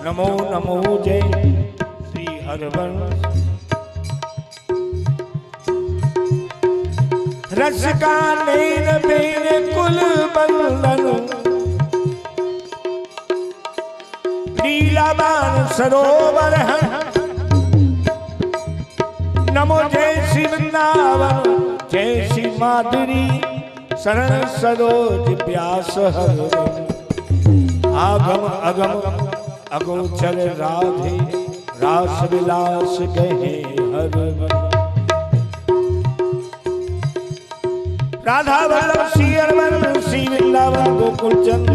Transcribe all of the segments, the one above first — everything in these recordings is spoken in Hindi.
नमो नमो जय श्री हरवंश। रस का नैन बेन कुल बंधन, लीलाबान सरोवर है। नमो जय श्री वृंदावन, जय श्री माधुरी शरण सरोज व्यास हर। आगम अगम अगोचर राधे, रास विलास गहे हर। राधा वल्लभ श्री हरवंश, श्री वृंदावन गोकुल चंद।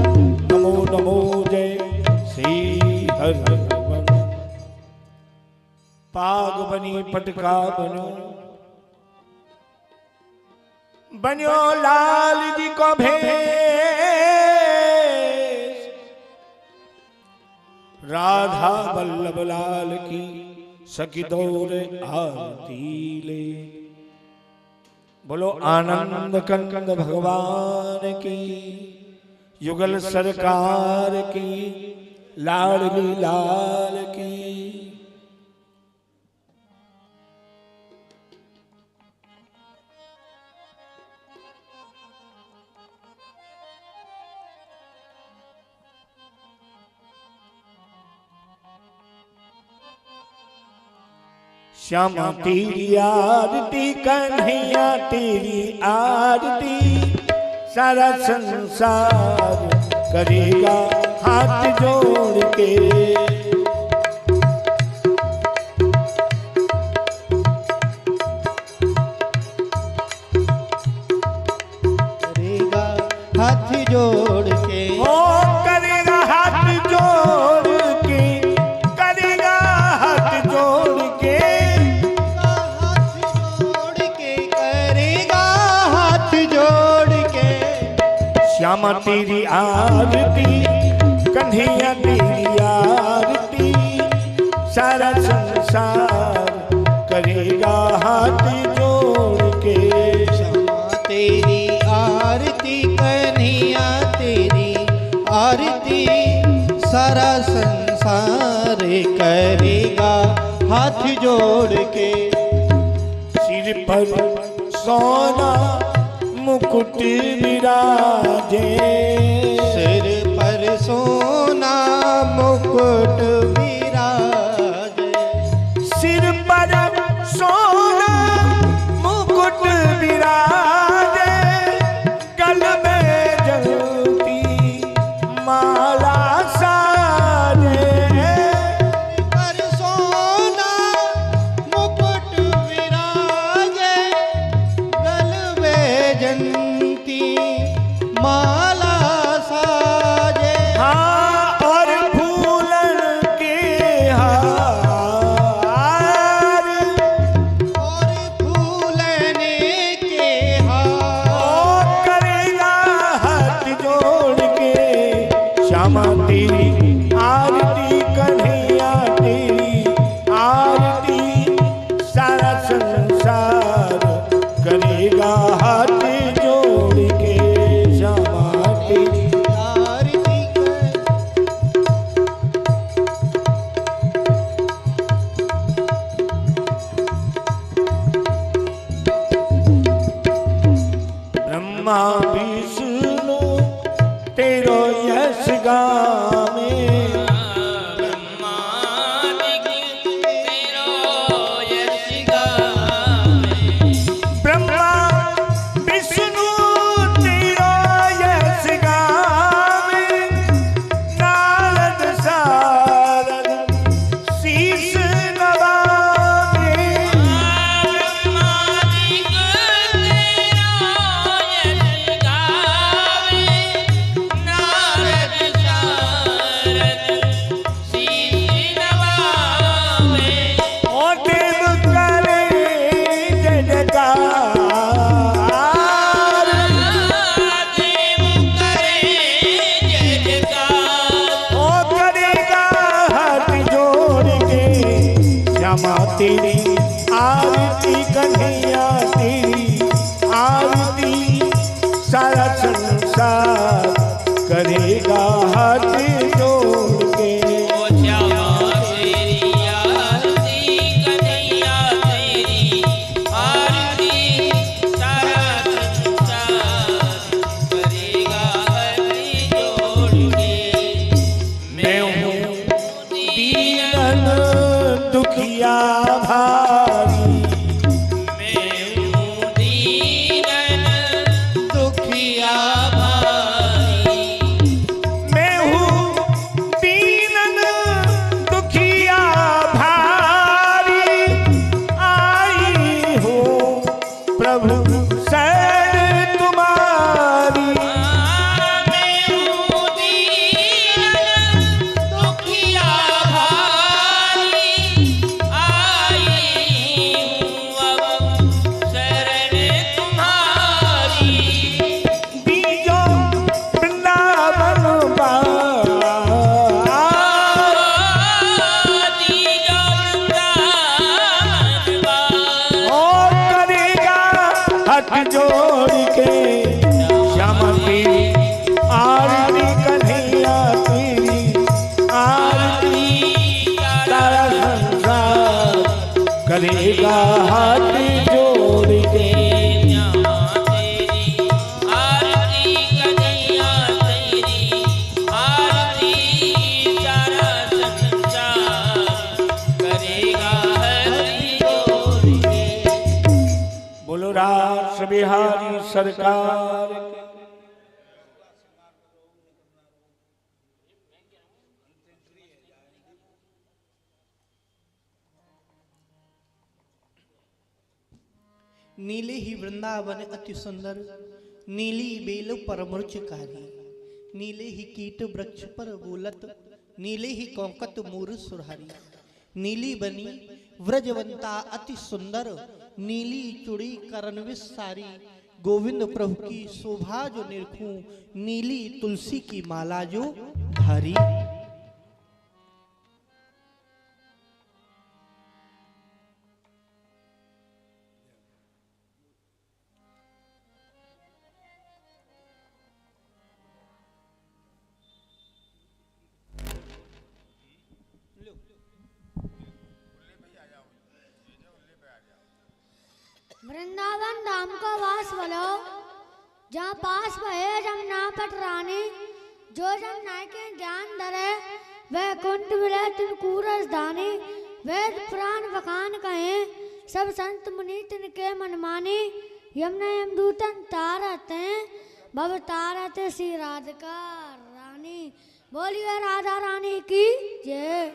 नमो नमो जय श्री हरवंश। पाग बनी पटका बनो, बन्यो लाल जी को भेष। राधा वल्लभ लाल की सखी दौर आरती ले। बोलो आनंद कंद भगवान की, युगल सरकार की, लाडली लाल की। श्यामा तेरी आरती, कन्हैया तेरी आरती। सारा संसार करेगा हाथ जोड़ के। करेगा हाथ जोड़ के, ओ करेगा हाथ जोड़ के, करेगा हाथ जोड़ के। श्यामा तेरी आरती, कन्हैया तेरी आरती। सारा संसार करेगा हाथ जोड़ के। श्यामा तेरी आरती, कन्हैया तेरी आरती। सारा संसार करेगा हाथ जोड़ के। सिर पर सोना मुकुट विराजे, सिर पर सोना मुकुट विराजे। सिर पर सोना मुकुट विराजे। गल में जलती माला साजे। पर सोना मुकुट विराजे, गल में जंती माला साजे। हाँ और फूलन के हार, और फूलने के हार। ओ करेगा हाथ जोड़ के। श्यामा तेरी आरती, कन्हैया तेरी आरती। सारा संसार करेगा हाथ जोड़ के। श्यामा तेरी आरती कर, ब्रह्मा विष्णु तेरो यश गामे। ब्रह्मा विष्णु तेरो यश गावे। नारद सारद शीश नवावे। ओ देव करे जय जयकार। ओ करेगा हाथ जोड़ के। श्यामा तेरी आरती, कन्हैया तेरी आरती। सारा संसार करेगा हाथ जोड़ के। ओ श्यामा तेरी आरती कन्हैया तेरी आरती सारा संसार करेगा हाथ जोड़ के। मैं हूँ दीन दुखिया भारी, मैं हूँ दीन दुखिया भारी। मैं हूँ दीन दुखिया भारी, आई हूँ प्रभु शरण तुम्हारी। मैं हूँ दीन दुखिया भारी, आई हूँ अब शरण तुम्हारी। बीजो वृंदावन बाबा, दीजो वृंदावन बाबा। और करेगा हाथ जोड़ के। श्यामा तेरी आरती कन्हैया तेरी आरती सारा संसार करेगा हाथ जोड़ के। श्यामा तेरी आरती कन्हैया तेरी आरती सारा संसार करेगा हरि जोड़ के। बोलो रास बिहारी सरकार की। नीले ही वृंदावन अति सुंदर, नीली बेल पर मूर्छकारी, नीले ही कीट वृक्ष पर बोलत, नीले ही कौकत मूर सुरहरी। नीली बनी व्रजवंता अति सुंदर, नीली चुड़ी करण विस्तारी। गोविंद प्रभु की शोभा जो निरखूं, नीली तुलसी की माला जो धारी। वृंदावन धाम का वास बोलो, जहाँ पास बहे जमुना पट रानी। जो जमुना के ज्ञान धरे वह कुंठ मिले तिनकूर दानी। वेद पुराण बखान कहे सब संत मुनि तिनके मन मानी। यमुना यमदूतन तारत हैं भव तारत श्री राधिका रानी। बोलिए राधा रानी की जय।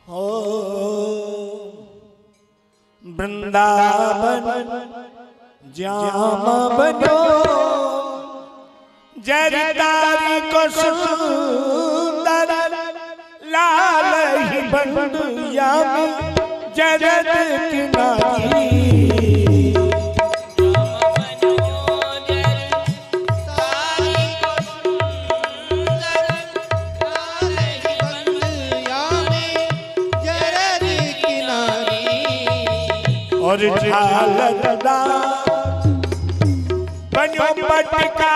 ओ वृंदावन जाम बनो, जरदारी को सुंदर लाल ही बंदिया में जरद किनारी। और झालरदार बनो पटका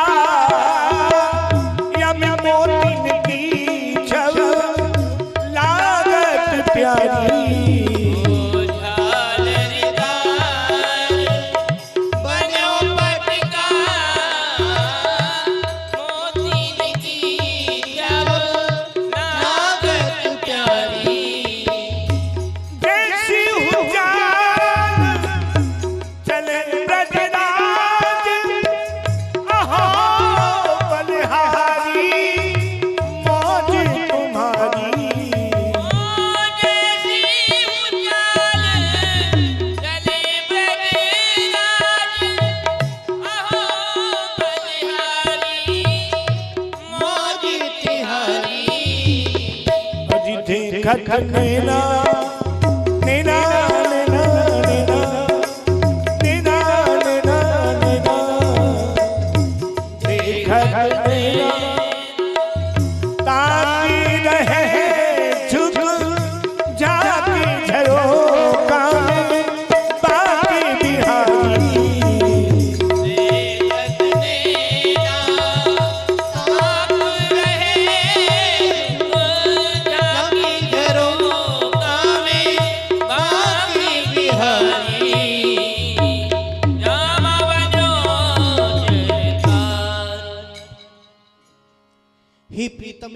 यम मोतिन की छव लागत प्यारी। देखत नैना नैना नैना नैना नैना नैना नैना देखत नैना ताकी रहे झुक जाती झरोका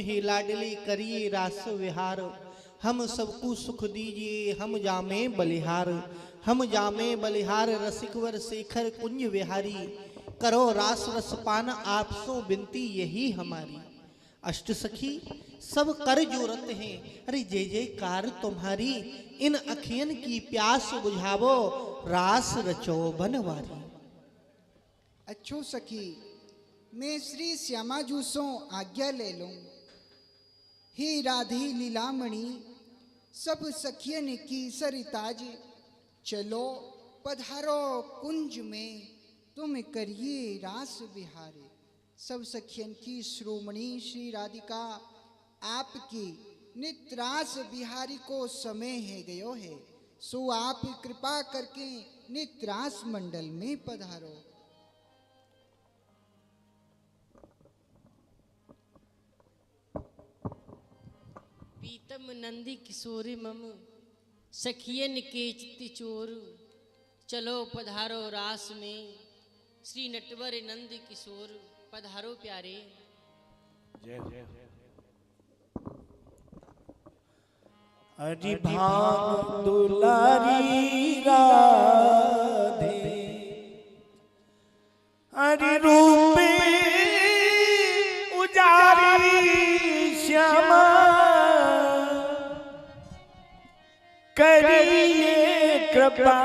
हे लाडले करिए रास विहार, हम सबको सुख दीजिए हम जामे बलिहार, हम जामे बलिहार रसिकवर शेखर कुंज विहारी, करो रास रसपान आपसो बिनती यही हमारी। अष्ट सखी सब कर जोरत हैं, अरे जय जयकार तुम्हारी, इन अखियन की प्यास बुझावो रास रचो बनवारी। अच्छो सखी, मैं श्री श्यामा जूसों आज्ञा ले लूं। हे राधे लीलामणि सब सखियन की सरिताज, चलो पधारो कुंज में तुम करिए रास विहारे। सब सखियन की श्रोमणी श्री राधिका आपकी नित्रास बिहारी को समय है गयो है, सो आप कृपा करके नित्रास मंडल में पधारो। पीतम नंदी किशोरी मम सखियन के चित्त चोर, चलो पधारो रास में श्री नटवर नंद किशोर, पधारो प्यारे। हरि भाग दुलारी राधे, हरि रूपे उजारी श्यामा, करिए कृपा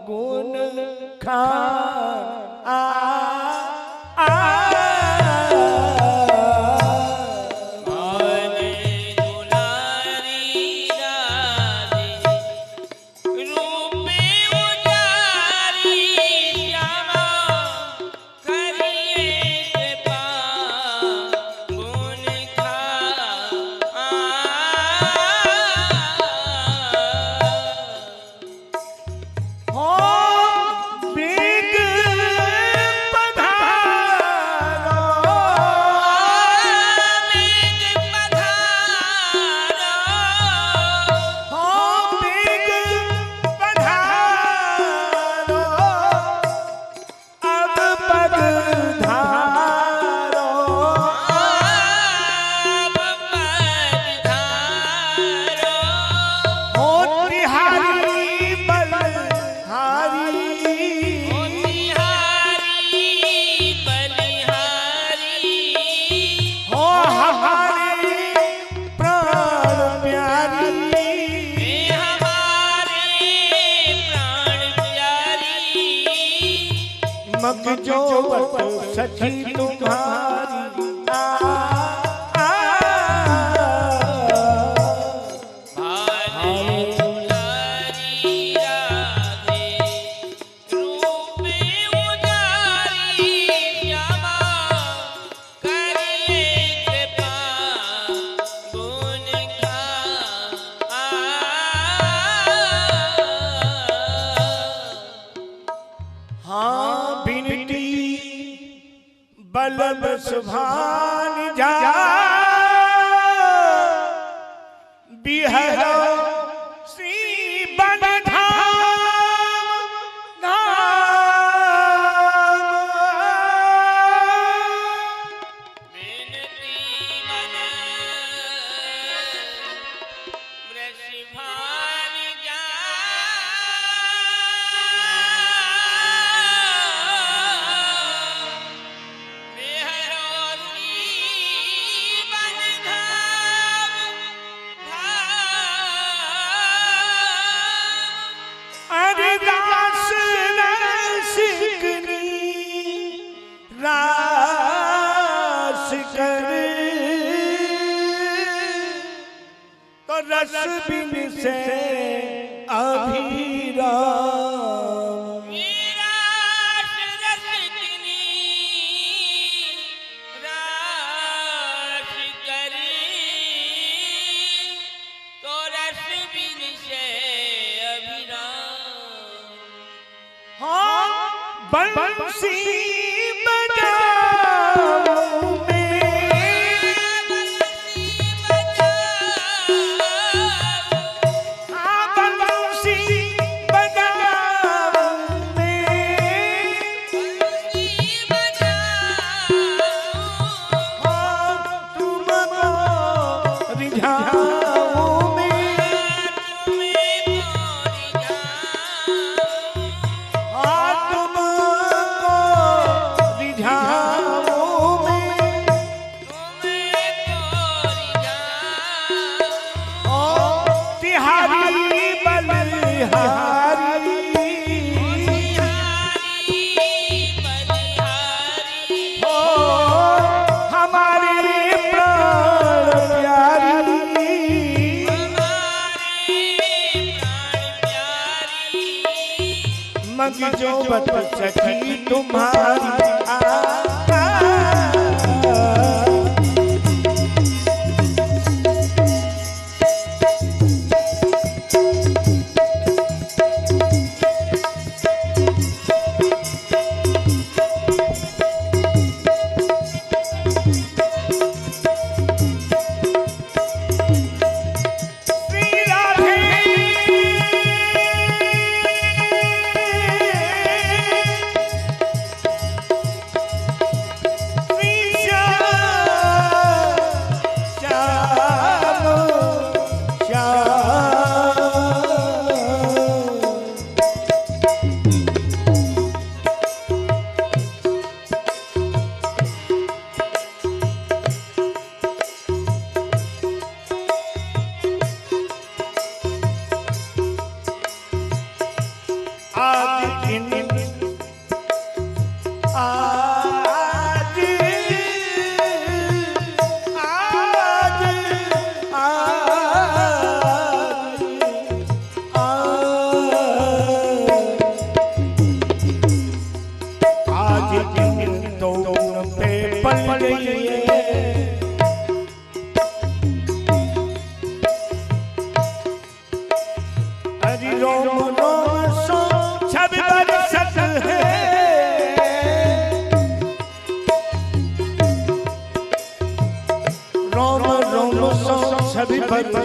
गुण खान सखी तुम्हारी बलब सुभान जा बिहरो श्री बनधाम धाम, बिनती मन वृषभान जा, रास कर तो रस बिन से अभिराम, निराश रस किनी राश करे, तो रस बिन से अभिराम। हाँ बंसी मग जो बत सखी तुम्हारी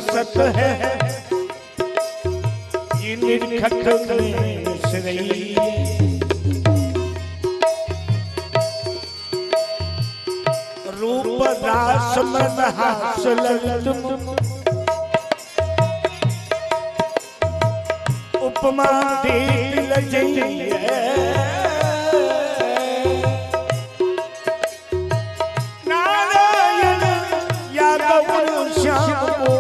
सत है ये निर्खट में श्री रूप रास मन हास ललित उपमा दे लजइए नारायण यादव श्याम को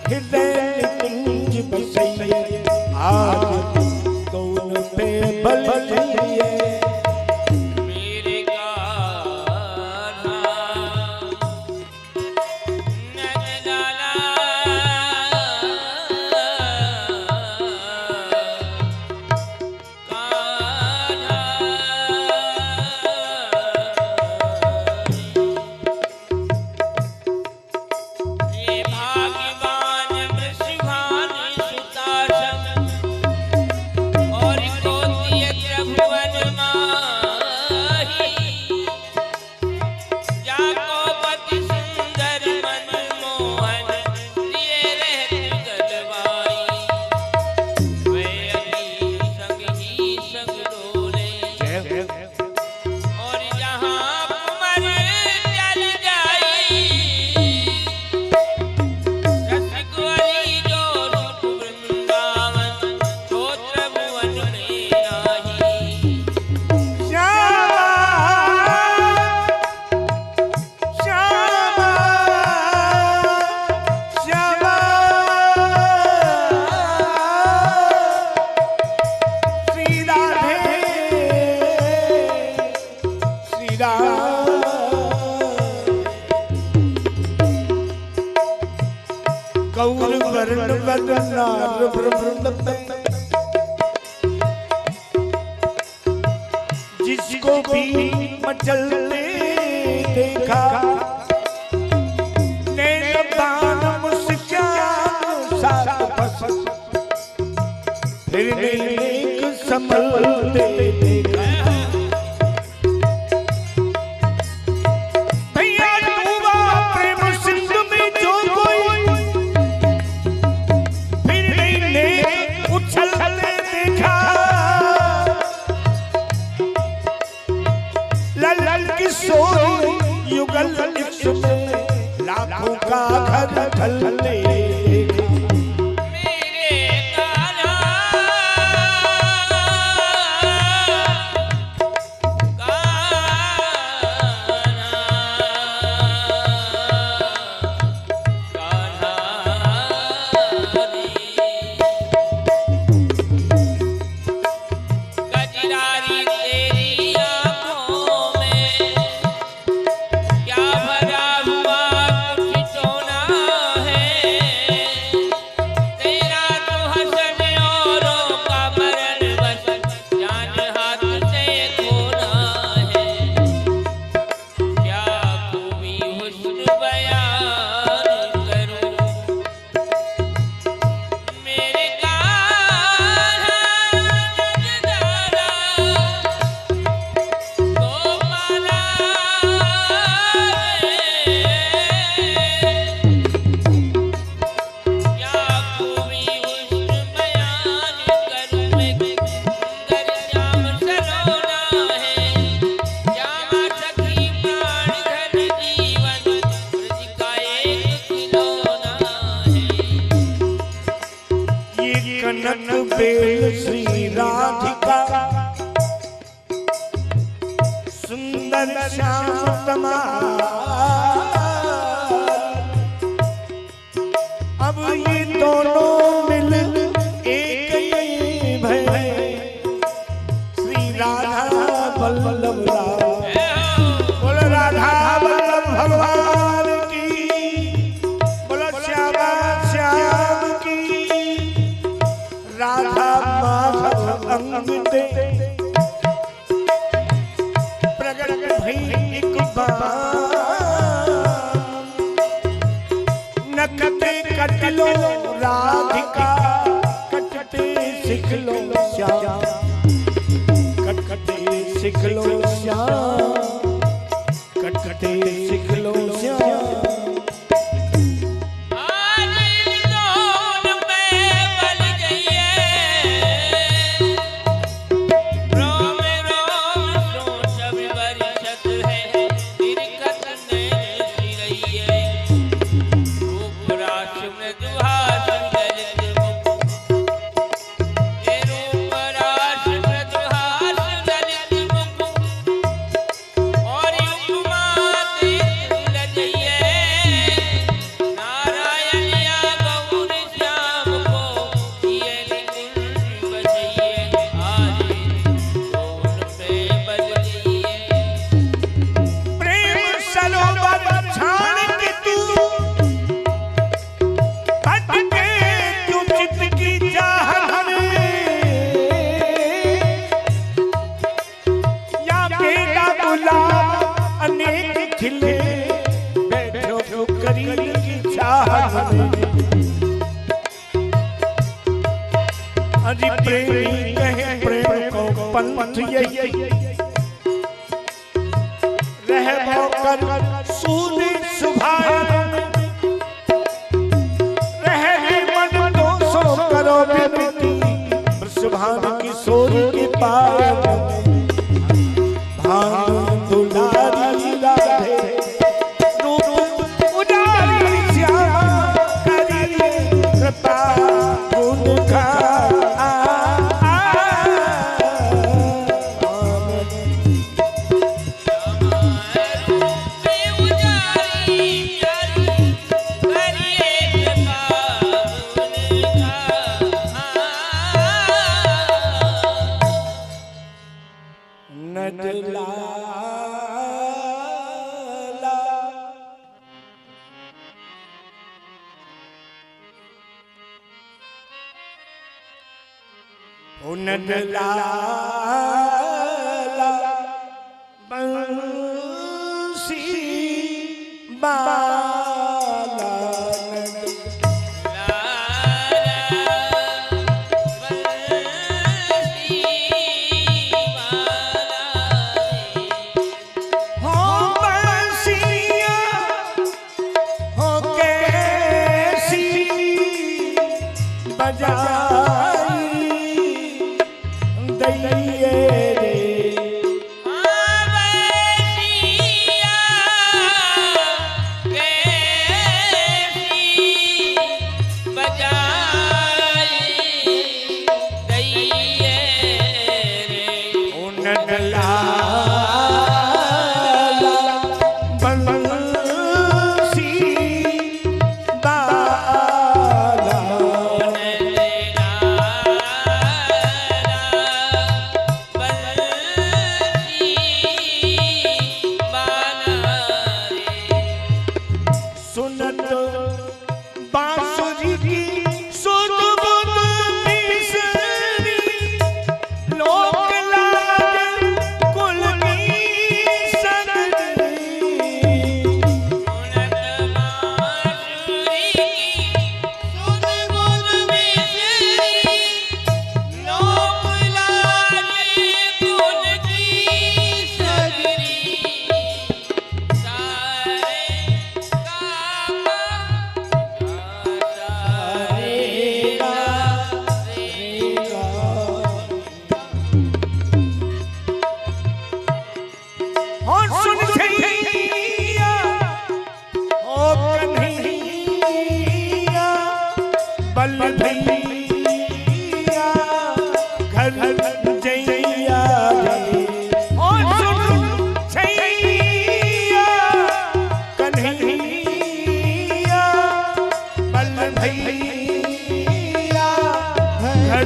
हृदय कुंज बसइए आज कौन पे बल लिए मेरे गाना नजलाला कान्हा ये भाग्यवान वृषभान सुतासन और कोटिय त्रिभुवन माही जाको पति सुंदर मनमोहन दिए रहत गलवाई वे अभी संग ही संग डोले और जहाँ कुमर चल जाई रसकुवरी जो रूप वृंदावन तो त्रिभुवन में नाही श्यामा श्यामा श्यामा श्री राधे श्री राम गौर वर्ण वदनार वृंद जिसको भी मचलते देखा नैनबान मुस्कान साथ बस फिर नेक संभलते देखा भैया डूबा प्रेम सिंधु में जो कोई फिर नेक उछलते देखा लल किशोर युगल इक्ष में लाखों का घर ढलते मेरे कान्हा गजरारी तेरी आँखों में क्या भरा हुआ कुछ टोना है ये कनक बेल श्री राधिका सुंदर श्याम तमाल। अब ये दोनों मिल एक ही भय श्री राधा वल्लभ राम। बोल राधा वल्लभ भगवान की, बोल श्यामा श्याम की। राधा माधव अंग दे प्रगट भई एक बार। नकते कट लो राधिका, कटते सीख लो श्याम। कटते सीख लो श्याम, कटते सीख लो श्याम। अरे प्रेमी कहे प्रेम को पंथ यही रह भोकर सूद सुभान। रहे मन दोषो करो विनती, वृषभान किशोर के पार। भान दुलारी राधे रूप उजारी श्याम, करिए कृपा गुण का। नंदलाला बंसी बाला। बल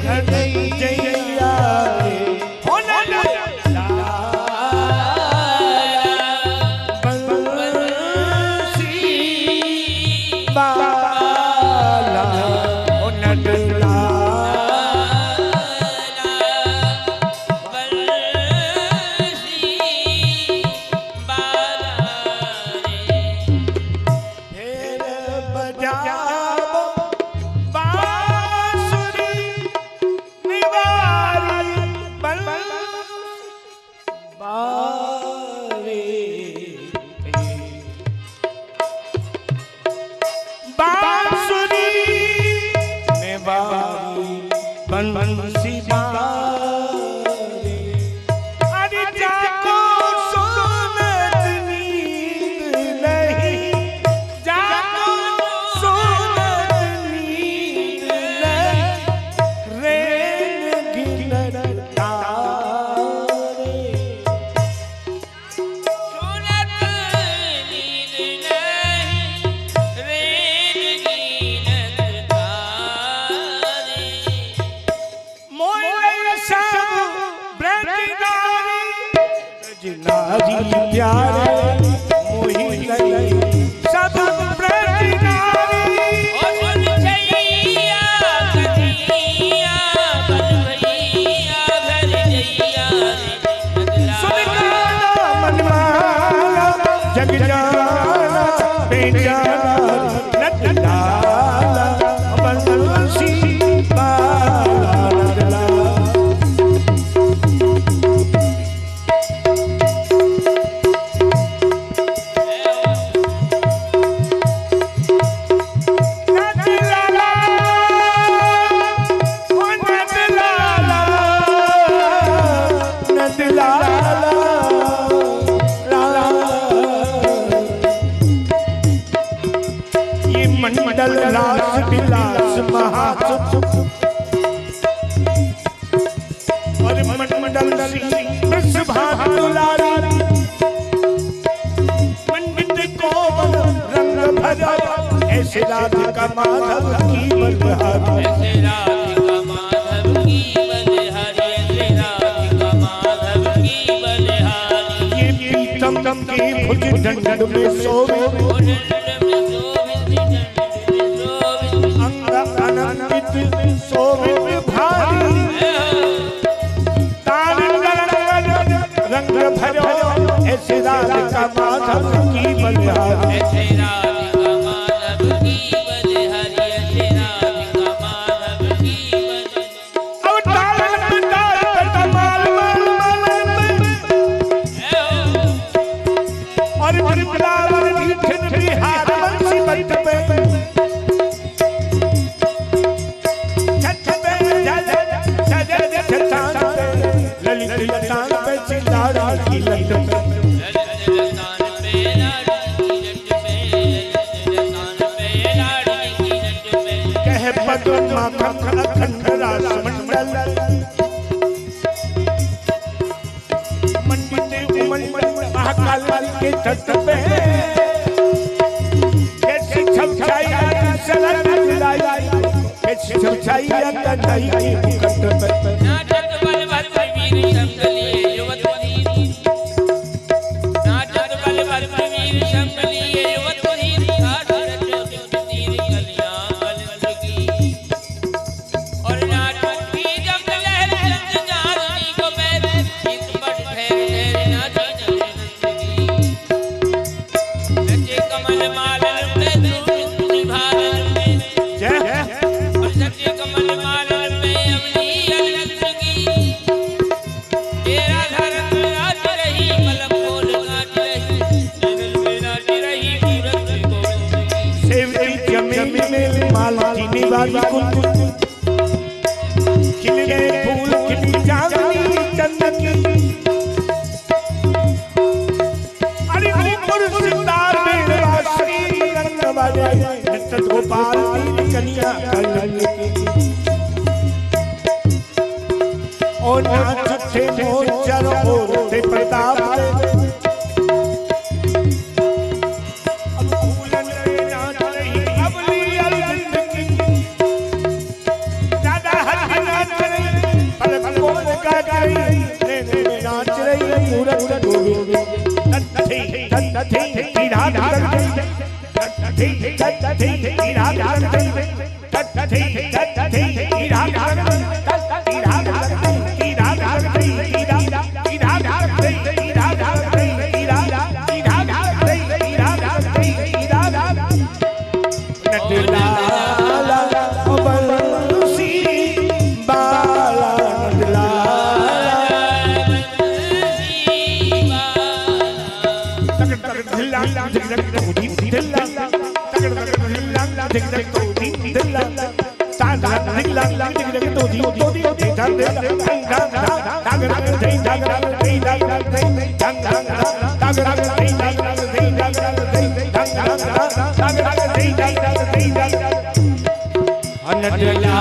गई जैया रे ओ नटलाला बंसी बाला ओ नटलाला बंसी बारे अरे जाको सोनत नींद नहीं जाको सोनत नींद नहीं रेन गिनत तारे सुनत नींद नहीं रेन गिनत तारे मोए सब ब्रजनारी ब्रजनारी प्यारे मोहि लई सब ब्रजनारी ओ सुन छैया कन्हैया बन भैया घर जैया रे सुन गाना मनमाना जग जाना बेजाना नटलाला बंसी बाला नटलाला नटलाला ओ नटलाला नटलाला ये मंडल रास विलास महासुख और मंडल वृषभात दुलारी पंडित को रंग भरा ऐसे राधिका माधव की बलहारी ऐसे राधिका माधव की बलिहारी ऐसे राधिका माधव की बलिहारी ये पीतम के भुज दंड में सोवे ओ दंड में शोभित अंग अनंत शोभित भारी रंग भरो ऐसे राधिका माधव की बलिहारी ऐसे राधिका माधव की बलिहारी ऐसे राधिका माधव की बलिहारी अब ताल में ताल तमाल माल माल और त्रिपुरावर नीठन बिहार बंसी बंद पे छत पे जज छतान पे ललित लतान पे चिल्लाड़ा की लट पे ललतान पे लाड़ी की लट पे ललतान पे लाड़ी की लट पे कह पद्मा खखन अखंड रास मंडल मंडित उमंड महाकाल के तट पे कैसे छमछाया सलन दिलाई कैसे छमछाया कन्हई की मुकुट पे नाटक बल भर वीर शब्द लिए युवती नाटक बल भर वीर शब्द लिए युवती काठर तीर कलियां बल की और नाटक की जब लहर लग जाती को मैं गीत बड़ ठहर नाची नंदगी नचे कमल मालन पे तू निभालन पे जय और सच्चे कमल मालन पे अवनी अलग की तेरा धरम नाच रही मलक बोल नाच रही दिल में नाच रही पूरत गोविंद की सेवती जमीन में माला की निवारी कुंज खिल गए फूल खिली चांदनी चंदन की अरे ऊपर सितार में बांसुरी रंग बजे नृत्य गोपाल की कन्या कलन की ओ नाच थे मोचर और थे प्रताप अब फूलन पे नाच रही अबली अर्जुन की दादा हल्दी नाच रही पल कोल काट रही नैने में नाच रही मूरत गोविंद तत्थी हीरा धर गई तत्थी हीरा धर गई तत्थी हीरा धर गई हीरा धर गई हीरा धर गई हीरा धर गई हीरा धर गई हीरा धर गई हीरा धर गई हीरा धर नटला बंसी बाला नटला तक तक ढिल्ला झिक झक तोड़ी ढिल्ला तक तक ढिल्ला झिक झक तोड़ी ढिल्ला ताजा ढिल्ला झिक झक तोड़ी तोड़ी ढिल्ला ढंगा ढागरा जय ढागरा जय ढागरा जय ढंगा ढागरा जय ढागरा जय ढागरा जय ढंगा ढागरा जय ढागरा जय ढागरा अनटला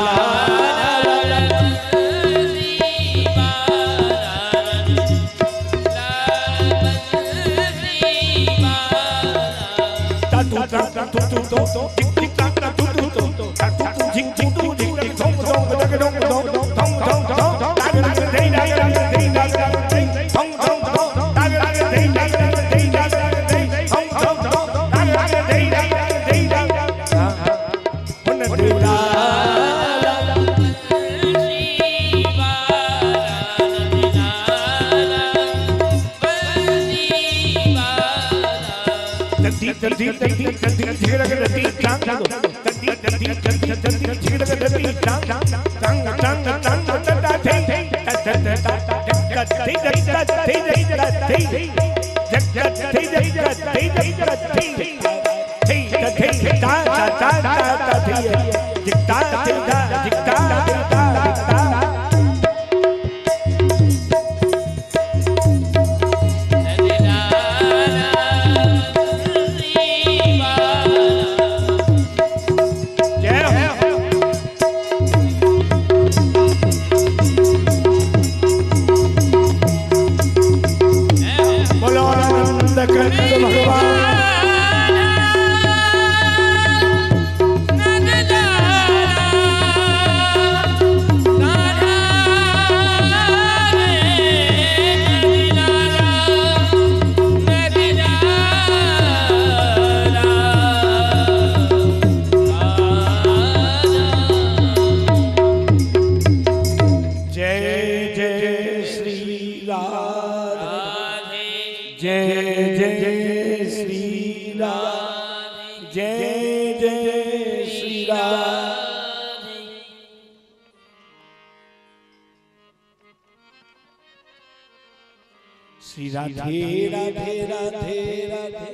श्री राधे राधे राधे राधे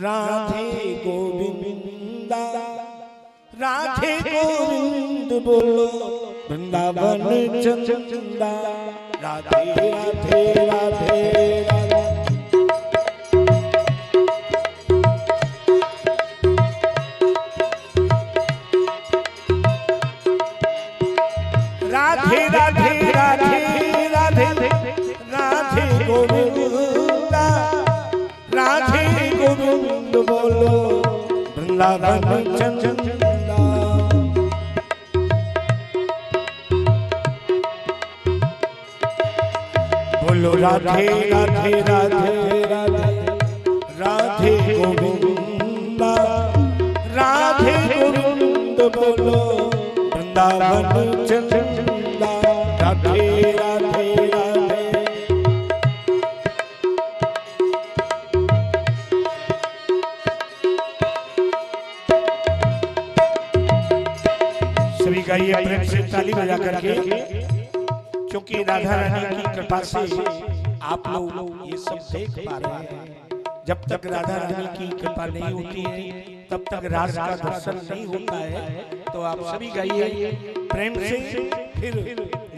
राधे गोविंदा राधे गोविंद बोलो वृंदावन चंदा राधे राधे राधे राधे राधे राधे राधे राधे गोविंदा राधे गोविंद बोलो वृंदावन चंदा बोलो राधे राधे राधे राधे राधे गोविंदा राधे गोविंद बोलो वृंदावन चंदा राधे राधे राधे सभी का ये प्रेम से ताली बजा करके, क्योंकि राधा रानी की कृपा से आप लोग ये सब देख पा रहे हैं। जब तक राधा रानी की कृपा नहीं होती है तब तक रास का दर्शन नहीं होता है। तो आप सभी गाइए प्रेम से, फिर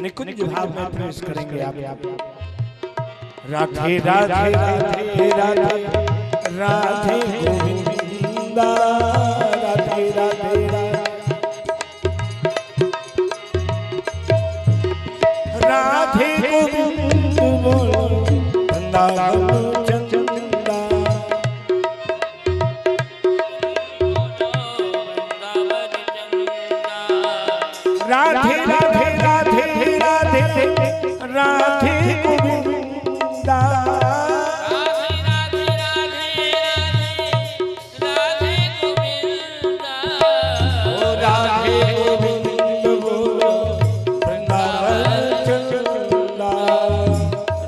निकुंज भाव में प्रवेश करेंगे आप। राधे राधे राधे राधे राधे गोविंदा राधे राधे राधे गोविंद बोलो वृंदावन चंदा राधे राधे राधे राधे राधे गोविंदा राधे राधे राधे गोविंदा ओ राधे गोविंद बोलो वृंदावन चंदा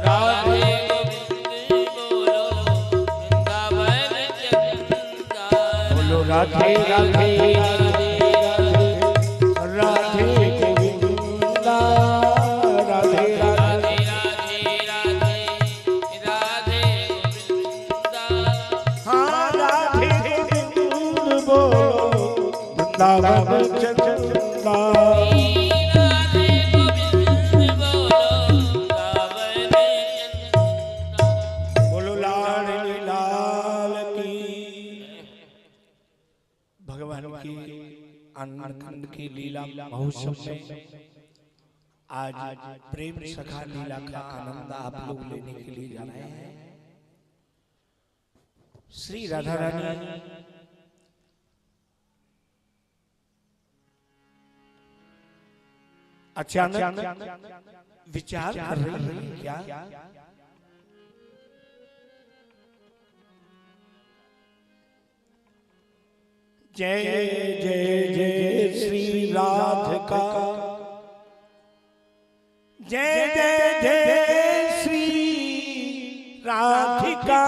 राधे गोविंद बोलो वृंदावन चंदा बोलो राधे राधे राधे गोविंदा राधे राधे राधे राधे राधे गोविंदा हाँ राधे गोविंद बोलो वृंदावन चंदा राधे गोविंद बोलो वृंदावन चंदा बोलो लाडली लाल की भगवान की आनंद की लीला महोत्सव में आज प्रेम सखा लीला का आनंद आप लोग लेने के लिए जा रहे हैं। श्री राधा रानी अचानक विचार कर रही है क्या जय जय जय श्री राधिका जय जय जय श्री राधिका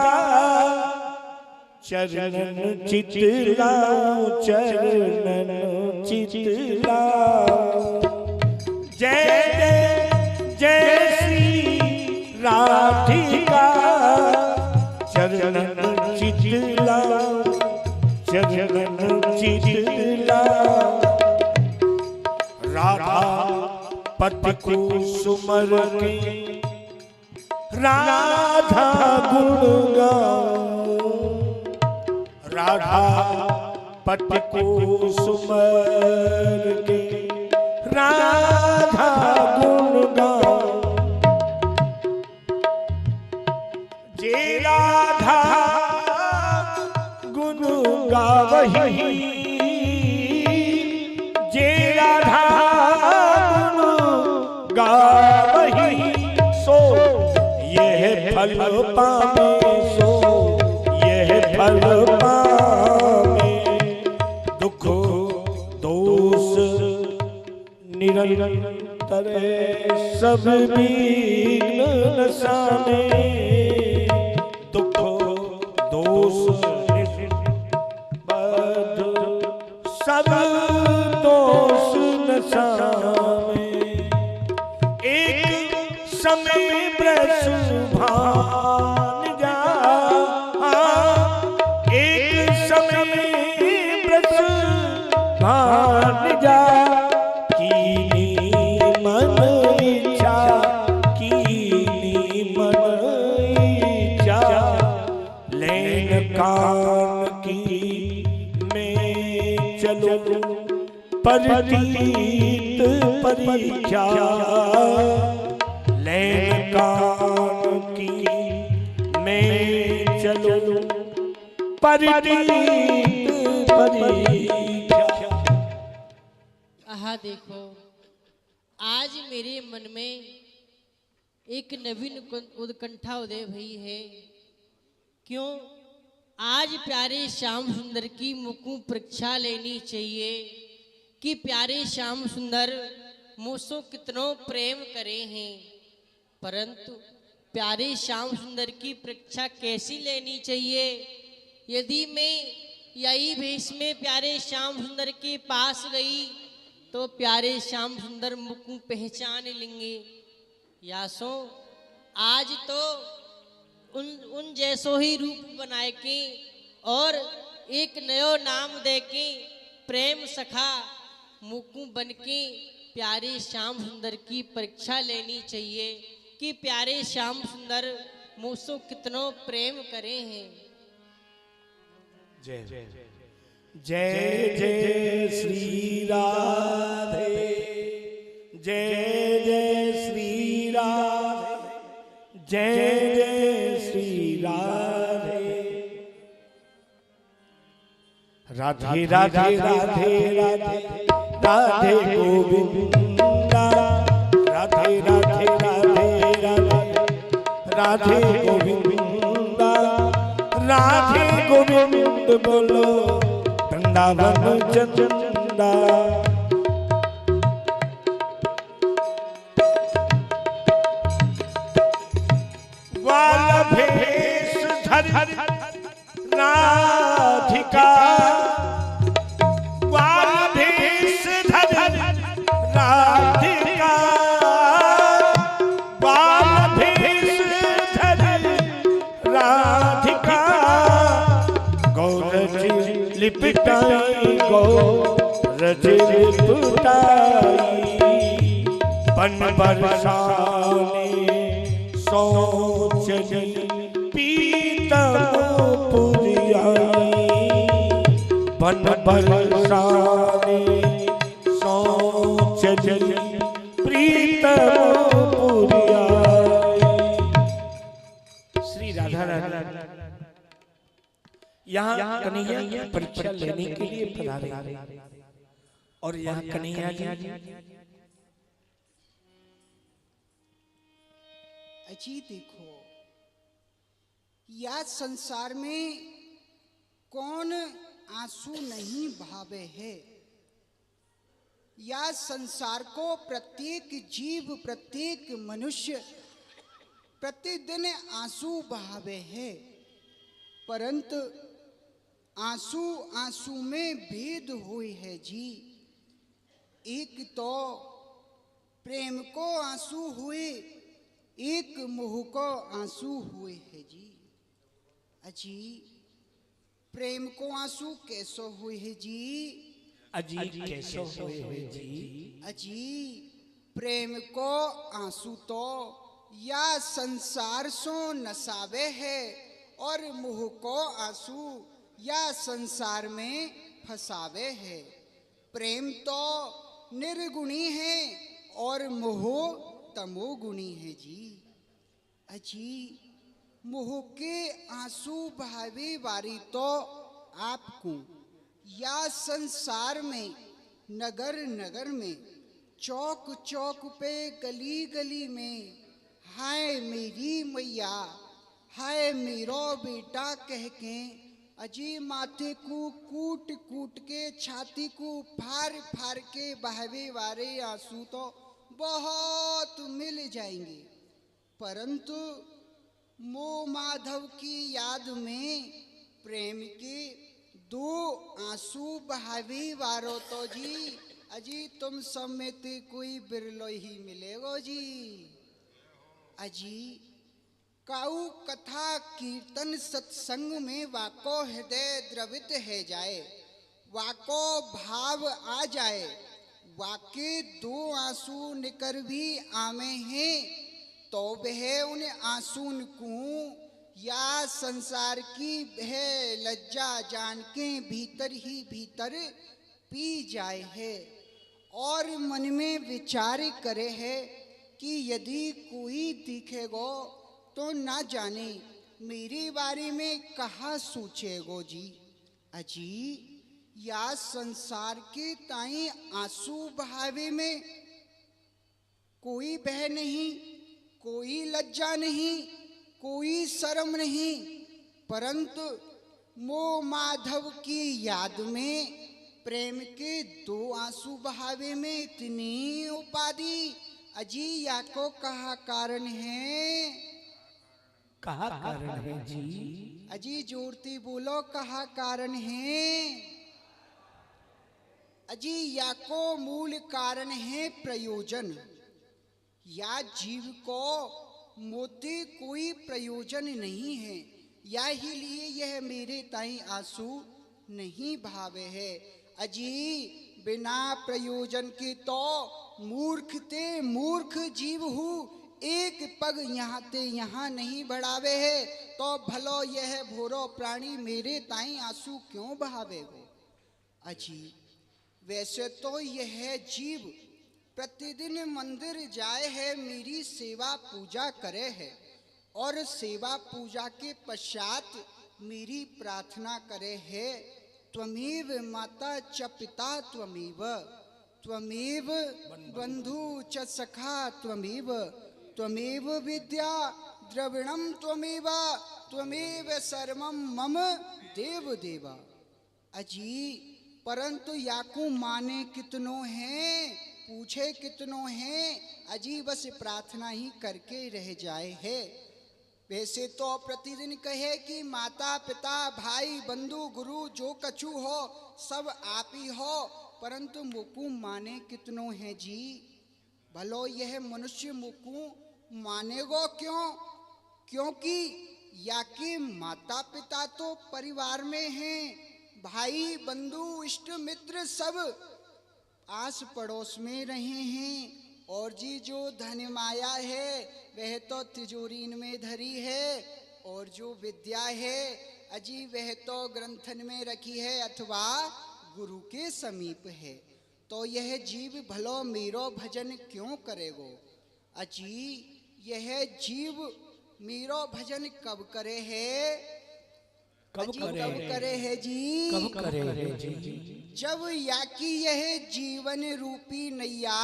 चरणन चितलाओ चरणन चितलाओ जय जय जय श्री राधिका चरणन चितलाओ चरणन चितलाओ राधा पति को सुमर के राधा गुण गाओ राधा पति को सुमर के राधा गुण गाओ जे राधा गुण गावही जे राधा गुण गावही सो यह फल पावे सो यह फल पावे दुख दोष निरंतर सब विघ्न नसामे दुख दोष बद सब दोष नसामे एक समय ब्रज भान जा एक समय ब्रज भान जा कीनी मन इच्छा कीनी मन इच्छा लेन कान की मैं चलो परितीत परीक्षा लेन कान की मैं चलो परितीत परीक्षा। आहा देखो, आज मेरे मन में एक नवीन उत्कंठा उदय भई है। क्यों? आज प्यारे श्याम सुंदर की मुकु परीक्षा लेनी चाहिए कि प्यारे श्याम सुंदर मुझसे कितनो प्रेम करे हैं। परंतु प्यारे श्याम सुंदर की परीक्षा कैसी लेनी चाहिए? यदि मैं यही भेष में प्यारे श्याम सुंदर के पास गई तो प्यारे श्याम सुंदर मुझको पहचान लेंगे। या सो आज तो उन जैसो ही रूप बनाए के और एक नयो नाम दे के प्रेम सखा मुकु बन के प्यारे श्याम सुंदर की परीक्षा लेनी चाहिए कि प्यारे श्याम सुंदर मुझसे कितनो प्रेम करे हैं। जय जय जय श्री राधे जय जय श्री राधे जय जय श्री राधे राधे राधे राधे राधे राधे गोविंद राधे गोविंदा, राधे गोविंद बोलो वृंदावन चंदा। वालभेष धर राधिका, वालभेष धर राधिका, वालभेष धर राधिका। गौरज लिपटाई, गौरज लिपटाई, बन बरसाने सोचनी पीतम पुरियाई, बन बरसाने सोचनी प्रीतम पुरियाई। श्री राधा रानी यहाँ कन्हैया की परीक्षा लेने के लिए पधारे और यहाँ कन्हैया जी अजी देखो, या संसार में कौन आंसू नहीं भावे है। या संसार को प्रत्येक जीव, प्रत्येक मनुष्य प्रतिदिन आंसू बहावे है, परंतु आंसू आंसू में भेद हुए है जी। एक तो प्रेम को आंसू हुए, एक मोह को आंसू हुए है जी। अजी प्रेम को आंसू कैसो हुए है जी। अजी कैसो हुए है जी। अजी प्रेम को आंसू तो या संसार सो नसावे है, और मोह को आंसू या संसार में फसावे है। प्रेम तो निर्गुणी है और मोह तमोगुणी है जी। अजी मोह के आंसू बहावे वारी तो आपको या संसार में, नगर नगर में, चौक चौक पे, गली गली में, हाय मेरी मैया, हाय मेरो बेटा कह के अजी माथे को कूट कूट के, छाती को फाड़ फाड़ के बहावे वाले आंसू तो बहुत मिल जाएंगे, परंतु मोह माधव की याद में प्रेम के दो आंसू बहावे वारो तो जी अजी तुम सब में ते कोई बिरलो ही मिलेगो जी। अजी काऊ कथा कीर्तन सत्संग में वाको हृदय द्रवित है जाए, वाको भाव आ जाए, वाके दो आंसू निकर भी आवे हैं, तो वह उन आंसून को या संसार की वह लज्जा जान के भीतर ही भीतर पी जाए है, और मन में विचार करे है कि यदि कोई दिखेगो तो ना जाने मेरे बारे में कहा सोचेगो जी। अजी या संसार के ताई आंसू बहावे में कोई भय नहीं, कोई लज्जा नहीं, कोई शर्म नहीं, परंतु मोह माधव की याद में प्रेम के दो आंसू बहावे में इतनी उपाधि। अजी या को कहा कारण है, कहा कारण है जी। अजी जोरती बोलो कहा कारण है। अजी या को मूल कारण है प्रयोजन। या जीव को मोते कोई प्रयोजन नहीं है, या ही लिए यह मेरे ताई आंसू नहीं भावे है। अजी बिना प्रयोजन के तो मूर्ख ते मूर्ख जीव हूँ, एक पग यहाँ ते यहाँ नहीं बढ़ावे है, तो भलो यह भोरो प्राणी मेरे ताई आंसू क्यों बहावे हो। अजी वैसे तो यह जीव प्रतिदिन मंदिर जाए है, मेरी सेवा पूजा करे है, और सेवा पूजा के पश्चात मेरी प्रार्थना करे है, त्वमेव माता च पिता त्वमेव, त्वमेव बंधु च सखा त्वमेव, त्वमेव विद्या द्रविणम त्वमेव त्वमेव सर्वम मम देव देवा। अजी परंतु याकू माने कितनों हैं, पूछे कितनों हैं, अजी बस प्रार्थना ही करके रह जाए है। वैसे तो प्रतिदिन कहे कि माता पिता भाई बंधु गुरु जो कछु हो सब आप ही हो, परंतु मुकु माने कितनों हैं जी। भलो यह मनुष्य मुकु मानेगो क्यों? क्योंकि या कि माता पिता तो परिवार में हैं, भाई बंधु इष्ट मित्र सब आस पड़ोस में रहे हैं, और जी जो धन माया है वह तो तिजोरी में धरी है, और जो विद्या है अजी वह तो ग्रंथन में रखी है अथवा गुरु के समीप है। तो यह जीव भलो मेरो भजन क्यों करेगो? अजी यह जीव मेरो भजन कब करे है? कब करे है जी? कब करे है जी? जब या कि यह जीवन रूपी नैया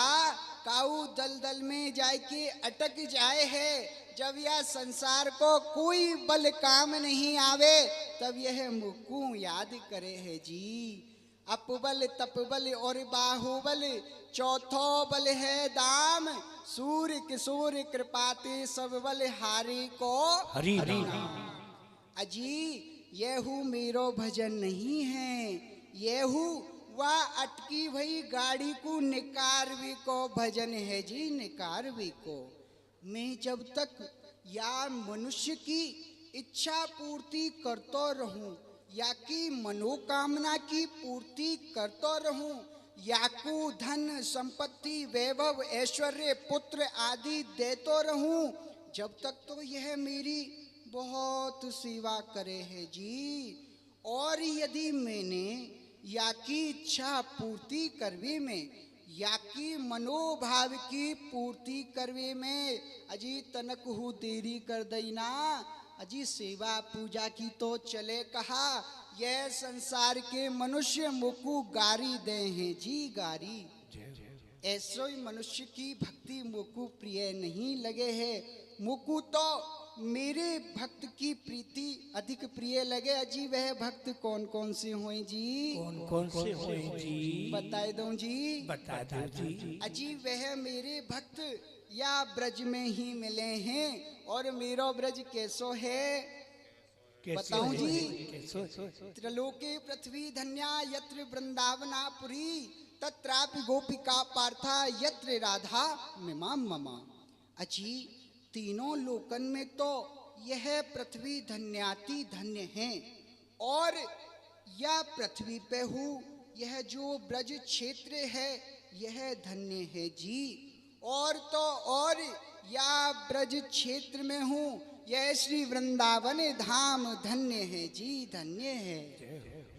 काऊ दलदल में जाके अटक जाए है, जब यह संसार को कोई बल काम नहीं आवे, तब यह मुकु याद करे है जी। अपबल तपबल और बाहुबल चौथो बल है दाम, सूर्य किशोर कृपाते सब बल हारी को हरि अजी येहू मेरो भजन नहीं है, येहू वह अटकी भई गाड़ी को निकारवी को भजन है जी, निकारवी को। मैं जब तक या मनुष्य की इच्छा पूर्ति करता रहूं, या कि मनोकामना की पूर्ति करता रहूं, या को धन संपत्ति वैभव ऐश्वर्य पुत्र आदि देता रहूं, जब तक तो यह मेरी बहुत सेवा करे है जी। और यदि मैंने या की इच्छा पूर्ति करवे में, या की मनोभाव की पूर्ति करवे में अजी तनक हु देरी कर देना, अजी सेवा पूजा की तो चले कहा, यह संसार के मनुष्य मुकु गारी दे हैं जी, गारी। ऐसो ही मनुष्य की भक्ति मुकु प्रिय नहीं लगे है। मुकु तो मेरे भक्त की प्रीति अधिक प्रिय लगे। अजी वह भक्त कौन कौन से हुए जी? कौन कौन से हुए जी? बताए दूं जी? बता दो जी। अजी वह मेरे भक्त या ब्रज में ही मिले हैं, और मेरो ब्रज कैसो है बताऊं जी? त्रिलोके पृथ्वी धन्या यत्र वृंदावनापुरी, तत्रापि गोपिका पार्था यत्र राधा मिमाम ममा। अजी तीनों लोकन में तो यह पृथ्वी धन्याति धन्य है, और यह पृथ्वी पे हूँ यह जो ब्रज क्षेत्र है यह धन्य है जी। और तो और या ब्रज क्षेत्र में हूँ यह श्री वृंदावन धाम धन्य है जी, धन्य है।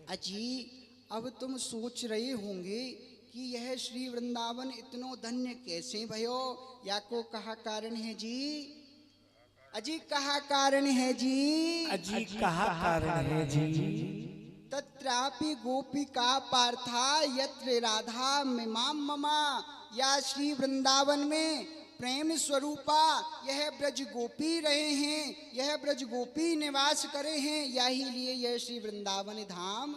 अजी अब तुम सोच रहे होंगे कि यह श्री वृंदावन इतनो धन्य कैसे भयो, या को कहा कारण है जी? अजी कहा कारण है जी? अजी कहा कारण है जी? तत्रापि गोपिका पार्था यत्र राधा मिमाम ममा, या श्री वृंदावन में प्रेम स्वरूपा यह ब्रज गोपी रहे हैं, यह ब्रज गोपी निवास करे हैं, यही लिए यह श्री वृंदावन धाम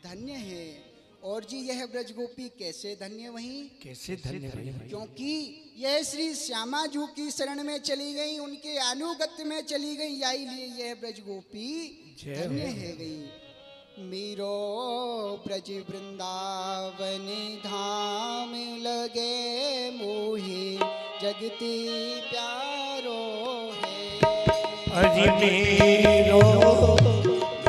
धन्य है। और जी यह ब्रज गोपी कैसे धन्य वहीं? कैसे धन्य हुई? क्योंकि यह श्री श्यामा जू की शरण में चली गई, उनके अनुगत्य में चली गई, यही लिए यह ब्रज गोपी धन्य है गई। मेरो ब्रज वृंदावन धाम लगे मोहे जगती प्यारो है। अजी मेरो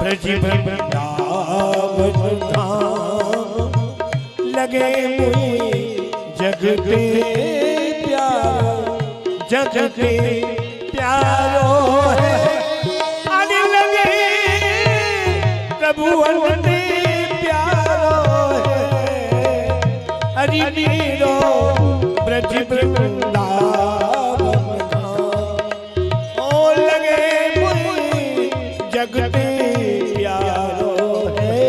ब्रज वृंदावन धाम लगे मुझे जगते प्यारो, जगते प्यारो है। अरे लगे प्रभु अन्य प्यारो है। अरे मेरो ब्रज वृंदावन धाम ओ लगे मुझे जगते प्यारो है।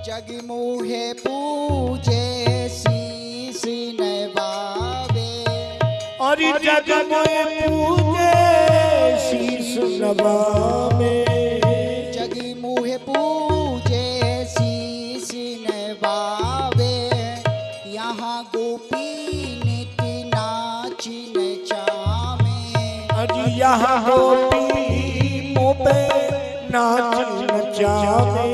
जग मोहे पूजे शीश नवावे, जग में पूजे शीश नवावे, जग मुहे पूजे शीश नवावे, यहाँ गोपी नित नाच नचावे। अजी यहाँ गोपी मोपे नाच नचावे,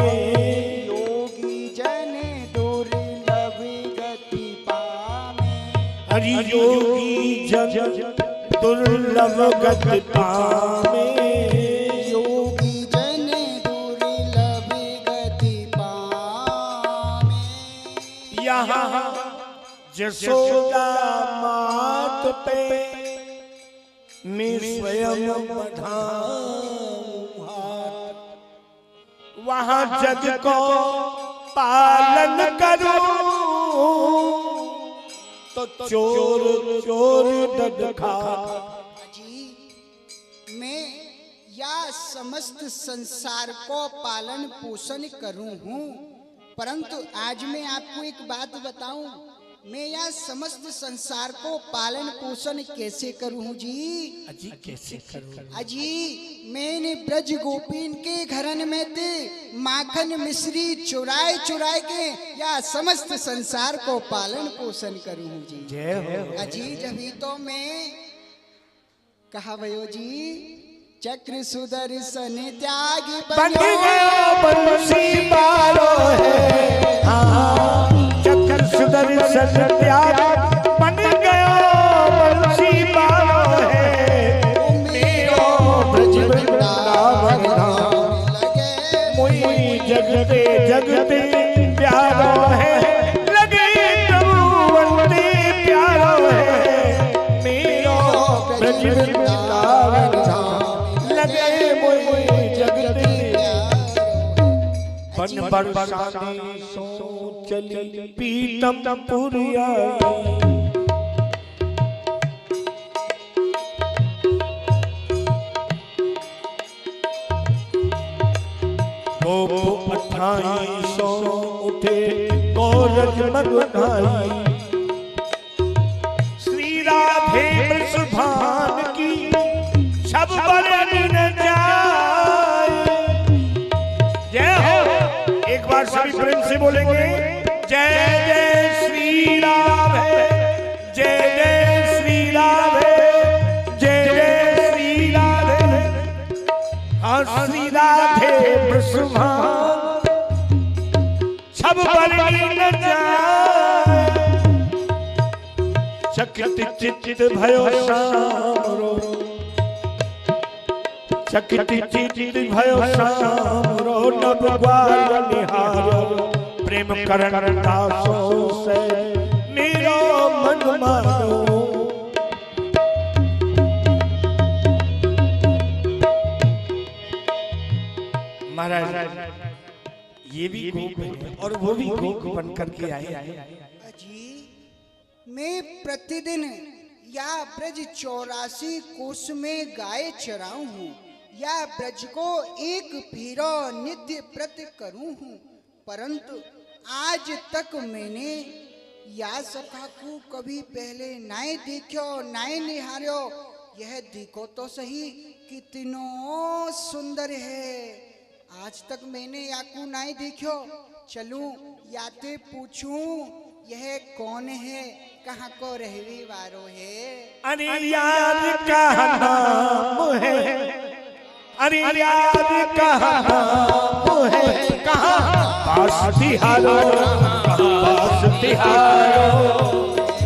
योगी जन दुर्लभ गति पावे। अरे योगी जन दुर्लभ गति पावे, योगी जन दुर्लभ गति पावे। यहाँ जसोदा मात पे मैं स्वयं बढ़ाऊं हाथ, वहाँ जग को पालन करूं तो चोर चोर ददखा। जी मैं या समस्त संसार को पालन पोषण करूं हूँ, परंतु आज मैं आपको एक बात बताऊं, मैं यह समस्त संसार को पालन पोषण कैसे करूं जी? अजी कैसे करूं? अजी मैंने ब्रज गोपीन के घरन में थे माखन मिश्री चुराए चुराए के या समस्त संसार को पालन पोषण करूं जी। जय हो। अजी जभी तो मैं कहा भयो जी, चक्र सुदर्शन त्यागी बन गया बंसी बारो है, हाँ चक्र सुदर्शन त्यागी बन गया बंसी बारो है, मेरो ब्रज वृंदावन धाम लगे। मोई जगते जगते प्यारो है, लगे प्रभुवंते प्यारो है, मेरो ब्रज वृंदावन धाम लगे मोई जगते। बन बरसाने सो चली पीतम पुरिया, गोप 2800 उठे गौरज मगनाई, श्री राधे वृषभान की सब बरन जाए। जय हो। एक बार सभी प्रेम से बोलेंगे, जय जय श्री राधे, जय जय श्री राधे, जय जय श्री राधे। हाँ श्री राधे वृषभान सब बरन जाए, चकित चित भयो सामरो, चकित चित भयो सामरो, नभ ग्वाल निहारो, प्रेम करण दासों से मेरो मन मानो। महाराज ये भी गोप है और वो भी गोप बन करके आए। अजी मैं प्रतिदिन या ब्रज 84 कोस में गाय चराऊं हूँ, या ब्रज को एक फेरा नित्य प्रति करूं हूँ, परंतु आज तक मैंने या सखा को कभी पहले नाय देखो नाय निहारो। यह देखो तो सही कितनो सुंदर है, आज तक मैंने याकू नाय देखो। चलूं याते पूछूं यह कौन है, कहाँ को रहने वालो है? अरे यार का नाम है, अरे यार का नाम है, कहाँ पास तिहारो, पास तिहारो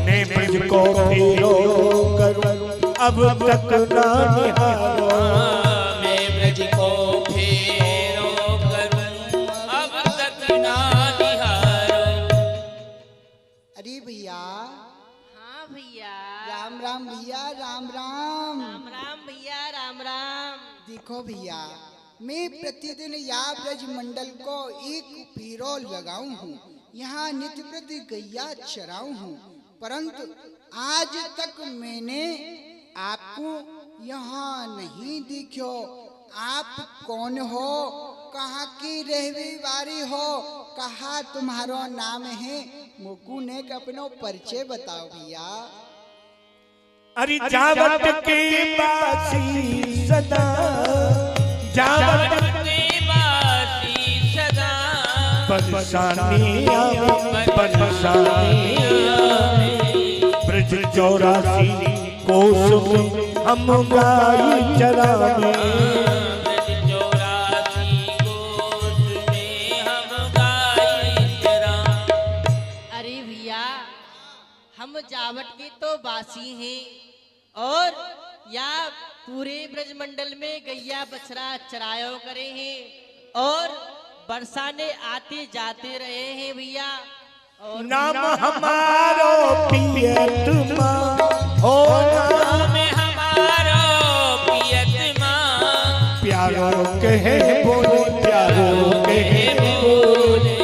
ने मुझको फेरो करूं अब तक ना निहारो, मैं ब्रज को फेरो करूं अब तक ना निहारो। अरे भैया, हाँ भैया, राम राम भैया, राम राम। राम राम भैया, राम राम। देखो भैया, मैं प्रतिदिन या ब्रज मंडल को एक फेरो लगाऊं हूँ, यहाँ नित्य प्रति गैया चराऊं हूँ, परंतु आज तक मैंने आपको यहाँ नहीं देखो। आप कौन हो, कहाँ की रहने वाली हो, कहाँ तुम्हारा नाम है? मुकू ने अपनो परिचय बताओ भैया। अरे जावट के बासी सदा, जावट के बासी सदा, परेशानी आवे, परेशानी आवे। ब्रज 84 कोस में हम गाय चरावे, ब्रज 84 कोस में हम गाय चरावे। अरे भैया, हम जावट के तो बासी हैं और या पूरे ब्रजमंडल में गैया बछड़ा चरायो करे हैं और बरसाने आते जाते रहे हैं भैया। और नाम हमारो पियत माँ, ओ नाम हमारो पियत माँ, प्यारो कहे बोले, प्यारो कहे बोले।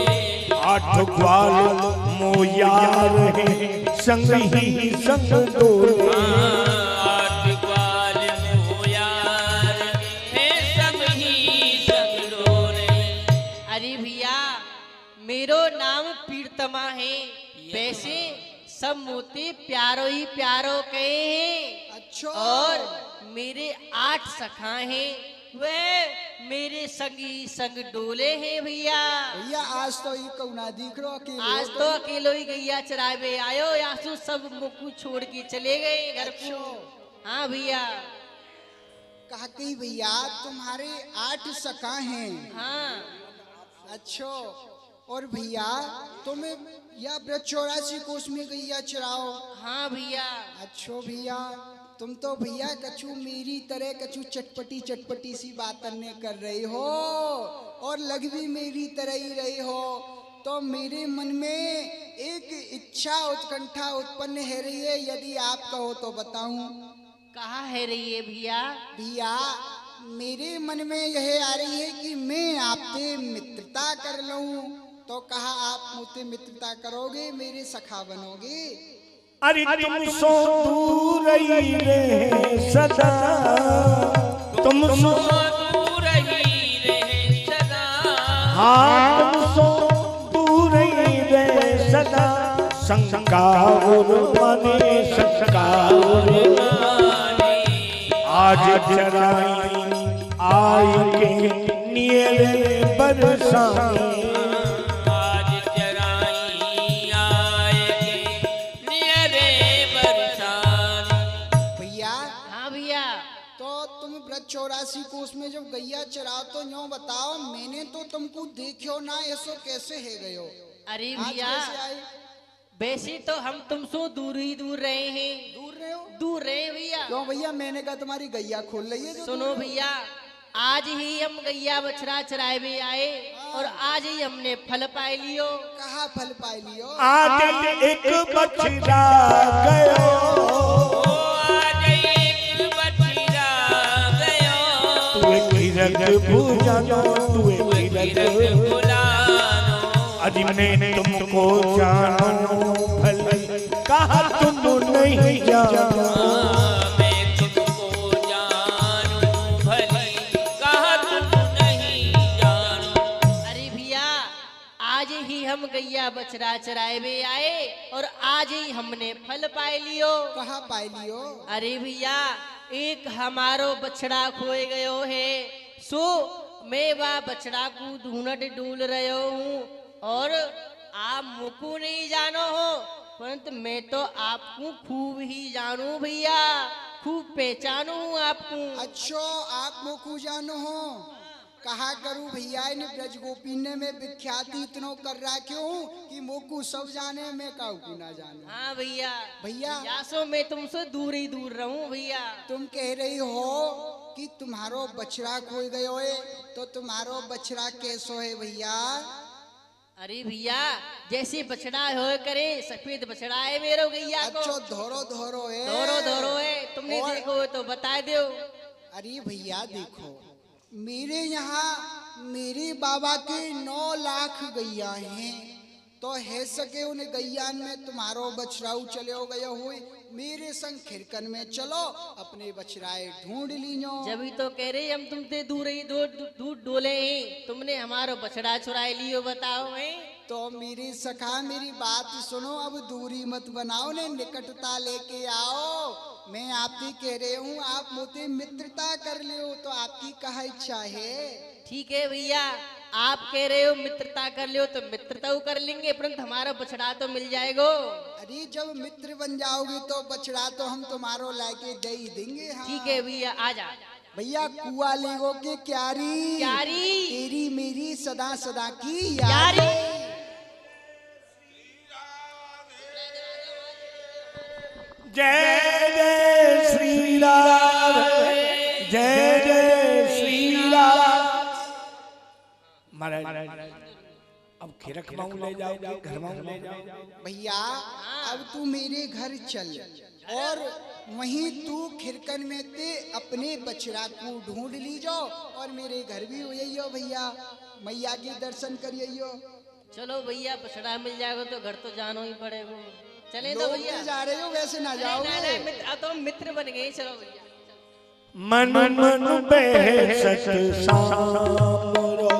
आठ ग्वाल मोयार है, संग ही संग डोले। आठ ग्वाल मोयार है, संग ही संग डोले। अरे भैया, मेरो नाम पीड़तमा है, वैसे सब मोते प्यारो ही प्यारो कहे हैं। अच्छा। और मेरे 8 सखा हैं, वे मेरे संगी संग डोले हैं भैया। भैया आज तो ये कौना दिख रहा कि आज तो अकेलो ही गैया चरावे आयो, यासु सब मुकु छोड़ के चले गए घर को। हाँ भैया। कहा कि भैया तुम्हारे 8 सखा हैं। हाँ अच्छा। और भैया तुम्हें या ब्रज 84 कोस में गैया चराओ। हाँ भैया। अच्छा भैया, तुम तो भैया कछु मेरी तरह कछु चटपटी चटपटी सी बातें कर रही हो और लग भी मेरी तरह ही रही हो। तो मेरे मन में एक इच्छा उत्कंठा उत्पन्न है रही है, यदि आप कहो तो बताऊं। कहाँ है रही है भैया? भैया मेरे मन में यह आ रही है कि मैं आपसे मित्रता कर लूं। तो कहा आप मुझसे मित्रता करोगे, मेरे सखा बनोगे? अरे तुम सो दूर ही रहे सदा, तुम सो दूर ही रहे सदा। हाँ तुम सो दूर ही रहे सदा। शंका और माने, शंका और माने। आज चराई आय के नियरे बरसाने। ब्रज 84 कोस में जब गैया चराओ तो यूं बताओ, मैंने तो तुमको देखो ना, ऐसो कैसे है गयो? अरे आज भैया कैसे आए? वैसे तो हम तुमसे दूर ही दूर रहे हैं। दूर रहे हो? दूर रहे भैया। क्यों भैया? मैंने कहा तुम्हारी गैया खोल रही है। सुनो भैया, आज ही हम गैया बछड़ा चराए भी आए और आज ही हमने फल पाए लियो। कहा फल पाए लियो? आज एक बछड़ा गयो, रग भूजानो तुए रग बुलानो। आज मैं तुमको जानो भले, कहा तुम नहीं जानो। मैं तुमको जानूं भले, कहा तुम नहीं जानो। अरे भैया, आज ही हम गैया बछड़ा चराए भी आए और आज ही हमने फल पाए लियो। कहा पाए लियो? अरे भैया, एक हमारो बछड़ा खोए गयो है, सो मैं वह बछड़ा को ढूंढ ढूंढ रहे हूँ और आप मुझको नहीं जानो हो, परंतु मैं तो आपको खूब ही जानू भैया, खूब पहचानू हूँ आपको। अच्छा, आप मुझको जानो हो? कहा करूं भैया, ने ब्रज गोपी ने में विख्याति इतनो कर रहा क्यों कि मोकू सब जाने में काऊ को ना जाने। हाँ भैया। भैया यासो मैं तुमसे दूर ही दूर रहूं भैया। तुम कह रही हो कि तुम्हारो बछड़ा खोई गयो है, तो तुम्हारो बछड़ा कैसो है भैया? अरे भैया, जैसे बछड़ा हो करे, सफेद बछड़ा है मेरो गैया को। अच्छा, धोरो धोरो है। धोरो धोरो है, तुमने देखो तो बता दो। अरे भैया देखो, मेरे यहाँ मेरे बाबा के 9 लाख गैया हैं, तो है सके उन गैयान में तुम्हारो बछड़ाऊ चले हो गए हुए, मेरे संग खिरकन में चलो, अपने बछड़ाए ढूंढ लीनो। जब ही तो कह रहे हम तुमसे दूर ही दूर डोले हैं, तुमने हमारो बछड़ा चुराए लियो, बताओ है? तो मेरी सखा मेरी बात सुनो, अब दूरी मत बनाओ ने, निकटता लेके आओ। मैं आपसे कह रहे हूँ आप मुझसे मित्रता कर लियो, तो आपकी कहा इच्छा है? ठीक है भैया, आप कह रहे हो मित्रता कर लियो तो मित्रता कर लेंगे, परंतु हमारा बछड़ा तो मिल जाएगा। अरे जब मित्र बन जाओगे तो बछड़ा तो हम तुम्हारो लाके दे ही देंगे। हाँ। ठीक है भैया, आ जा भैया कुआ लेगो के क्यारी, क्यारी तेरी मेरी सदा सदा की यारी। जय जय श्री राम, जय जय श्री राम। महाराज अब खिरक माऊ ले जाओगे, घर माऊ ले जाओ। भैया अब तू मेरे घर चल और वहीं तू खिरकन में ते अपने बछड़ा को ढूंढ ली जाओ और मेरे घर भी हो जाइयो भैया, मैया के दर्शन करियो। चलो भैया, बछड़ा मिल जाएगा तो घर तो जाना ही पड़ेगा। चले तो भैया। जा रहे हो वैसे ना जाओ। मित्र तो मित्र बन गए। चलो भैया। मन मन बेसत सामरो,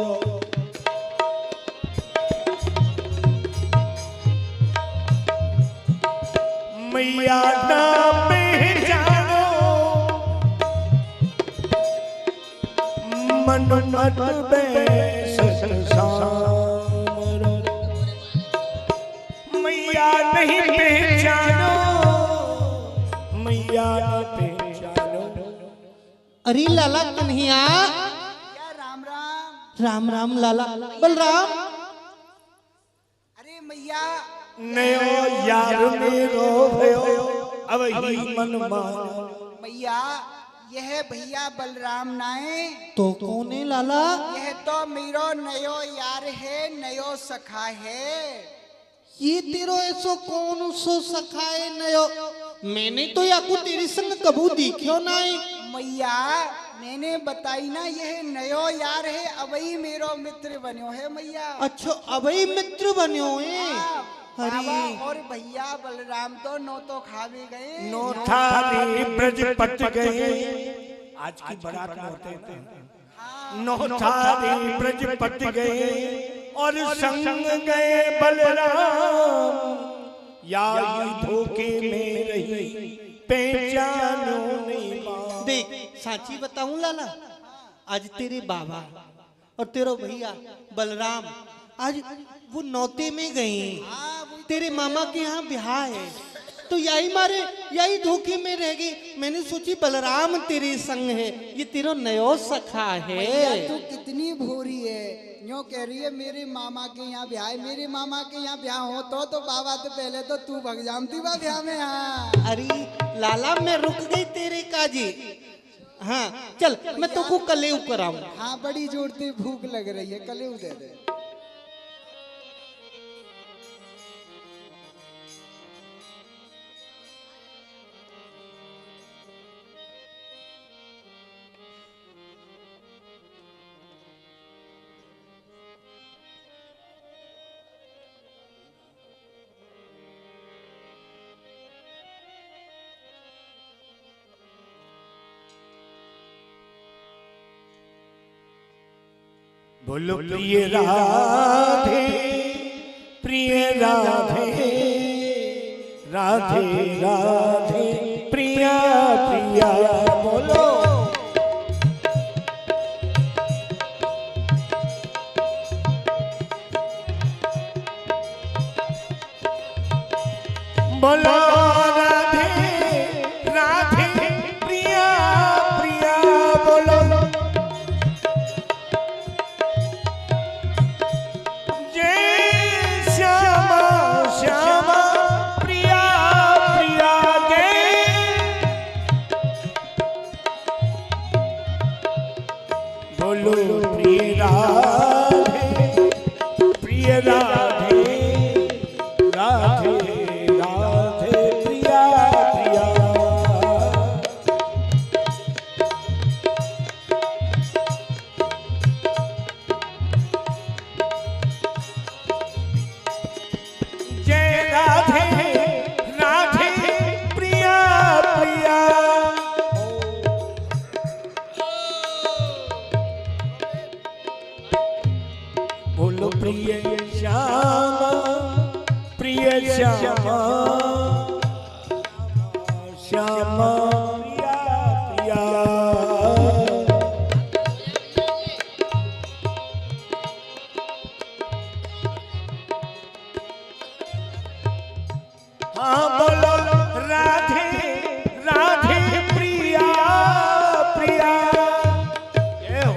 मैया ना पहचानो, मन मत बेसत सामरो, मैया नहीं पहचानो, मैया नहीं पहचानो। अरे लाला कन्हैया, क्या राम राम। राम राम लाला। बलराम, अरे मैया नयो यार मेरो भयो, अब ही मन मानो। मैया यह भैया बलराम नाए, तो कौन है लाला? यह तो मेरो नयो यार है, नयो सखा है। ये तेरो ऐसो कौन सो सखाए नयो? मैंने तो याकू तेरे संग कबू दिखियो ना है। मैया मैंने बताई ना, यह नयो यार है, अबई मेरो मित्र बन्यो है मैया। अच्छा, अबई मित्र बन्यो है। बाबा और भैया बलराम तो नो तो खावे गए, नो थारी ब्रज पट गए। आज की बारात में होते हैं। नो थारी ब्रज पट गए और संग गए बलराम, या धोखे में रही पहचानो नहीं पाओ। देख साची बताऊं लाला, आज तेरे बाबा और तेरा भैया बलराम आज वो नौते में गए हैं। तेरे मामा के यहाँ ब्याह है, तो यही मारे यही धोखे में रह गई। मैंने सोची बलराम तेरे संग है, ये तेरा नयो सखा है। तू कितनी भोरी है, यूं कह रही है मेरे मामा के यहाँ ब्याह है। मेरे मामा के यहाँ ब्याह हो तो बाबा तो पहले तो तू भग जामती बा ब्याह में। हाँ अरे लाला, मैं रुक गई तेरे काजी। हाँ चल, मैं तुमको कलेऊ कराऊं। हाँ बड़ी जोरती भूख लग रही है, कलेऊ दे दे। बोलो प्रिय राधे, प्रिय राधे, राधे राधे प्रिया प्रिया। बोलो बोलो राधे राधे प्रिया प्रिया। बोलो प्रिय राधे, प्रिय राधे, राधे राधे प्रिया हाँ बोलो राधे राधे प्रिया प्रिया। ये हो।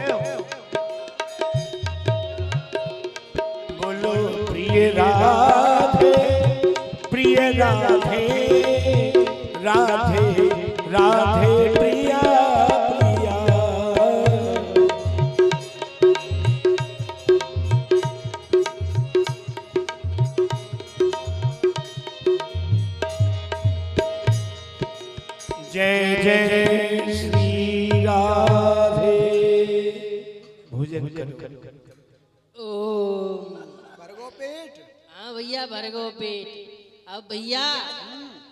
बोलो प्रिय राधे प्रिय राधे राधे राधे प्रिया प्रिया। जय जय श्री राधे। भोजन करो। ओम। भरगो पेट। हाँ भैया भर गो पेट। अब भैया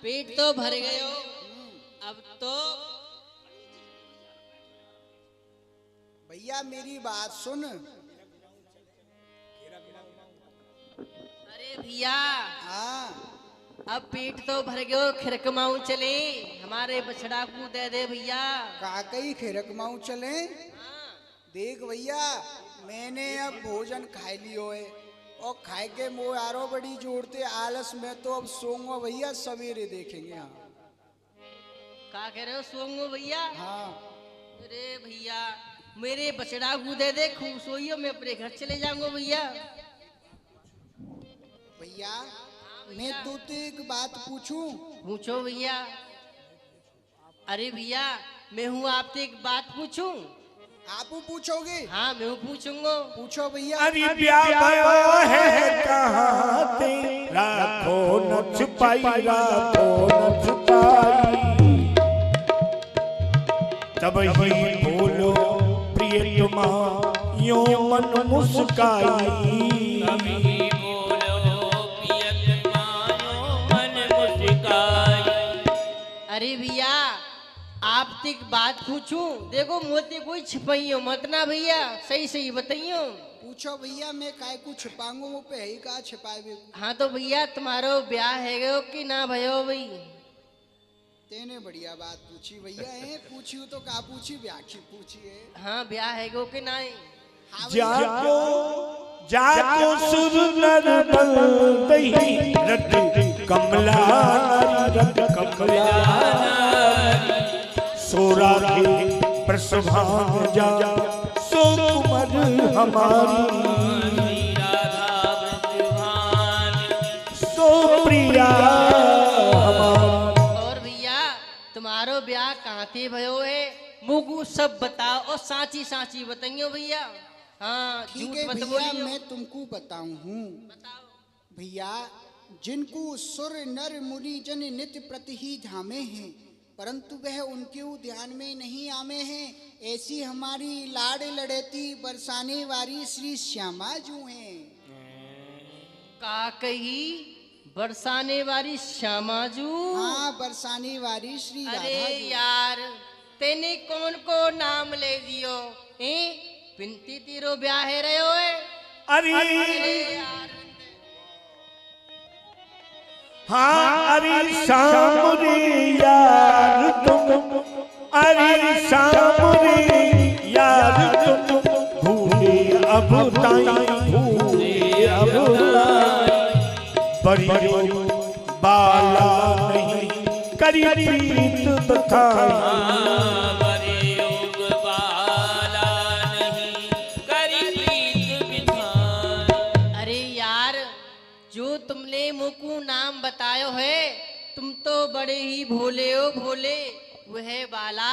पेट तो भर गए हो, अब तो भैया मेरी बात सुन। अरे भैया हाँ अब पेट तो भर गयो, खिरकमाऊ चले, हमारे बछड़ा को दे दे भैया। काकई खिरकमाऊ चले। देख भैया मैंने अब भोजन खाई लियो है और खाए के मुँह यारो बड़ी जोड़ते आलस में, तो अब सोऊंगा भैया, सवेरे देखेंगे। हाँ का कह रहे हो, सोऊंगो भैया? हाँ अरे भैया मेरे बछड़ा को दे दे, खूब सोइयो, मैं अपने घर चले जाऊंगा भैया। भैया मैं तो एक बात पूछूं? पूछो भैया। अरे भैया मैं हूँ आपसे एक बात पूछूं? आप पूछोगे? हाँ मैं हूँ पूछूंगा। पूछो भैया। अरे ब्याह भयो है कहाँ ते, राखो न छुपाई राखो न छुपाई। तब ही बोलो प्रिय तुमा यो मन मुस्काई। कभी बोलो पियत मानो मन मुस्काई। अरे भैया आपसे एक बात पूछूं? देखो मोते कोई छिपाइयो मत ना भैया, सही सही बताइयो। पूछो भैया, मैं काय को छिपाऊंगा, वो पे ही का छिपाए। हाँ तो भैया तुम्हारो ब्याह है गयो कि ना भयो भाई? तेने बढ़िया बात पूछी भैया। है पूछी तो का पूछी, व्याख्या पूछी है। हाँ ब्याह है गयो कि ना? हाँ भैया। जाको जाको सुर नर बल दही रट कमला रट कमला। सोरा थे प्रसभान जा सो कुमर हमारी। राधा ब्रजभान सो प्रिया हमारी। और भैया तुम्हारो ब्याह कहाँ थे भयो है? मुगु सब बताओ और साची साची बताइयो भैया। हाँ ठीक झूठ है मत भैया, बोलियो। मैं तुमको बताऊं हूँ। भैया जिनको सुर नर मुनि जन नित्य प्रति ही धामे हैं, परंतु वह उनके ध्यान में नहीं आमे हैं, ऐसी हमारी लाड़ लड़ेती बरसाने वाली श्री श्यामा जू हैं। का कही बरसाने वाली श्यामा जू? हाँ बरसाने वाली श्री राधा अरे जू। यार तेने कौन को नाम ले दियो? पिंती तीरो ब्याह है रहे हो? अरे अरे यार हाँ अरे शाम रे यार तुम, अरे शाम रे यार तुम भूले अब ताई भूले अब बड़ी बाला नहीं करी प्रीत बखाई। बरे योग बाला नहीं करी प्रीत विधान। अरे यार जो तुमने मुकु नाम बतायो है, तुम तो बड़े ही भोले हो भोले। वह बाला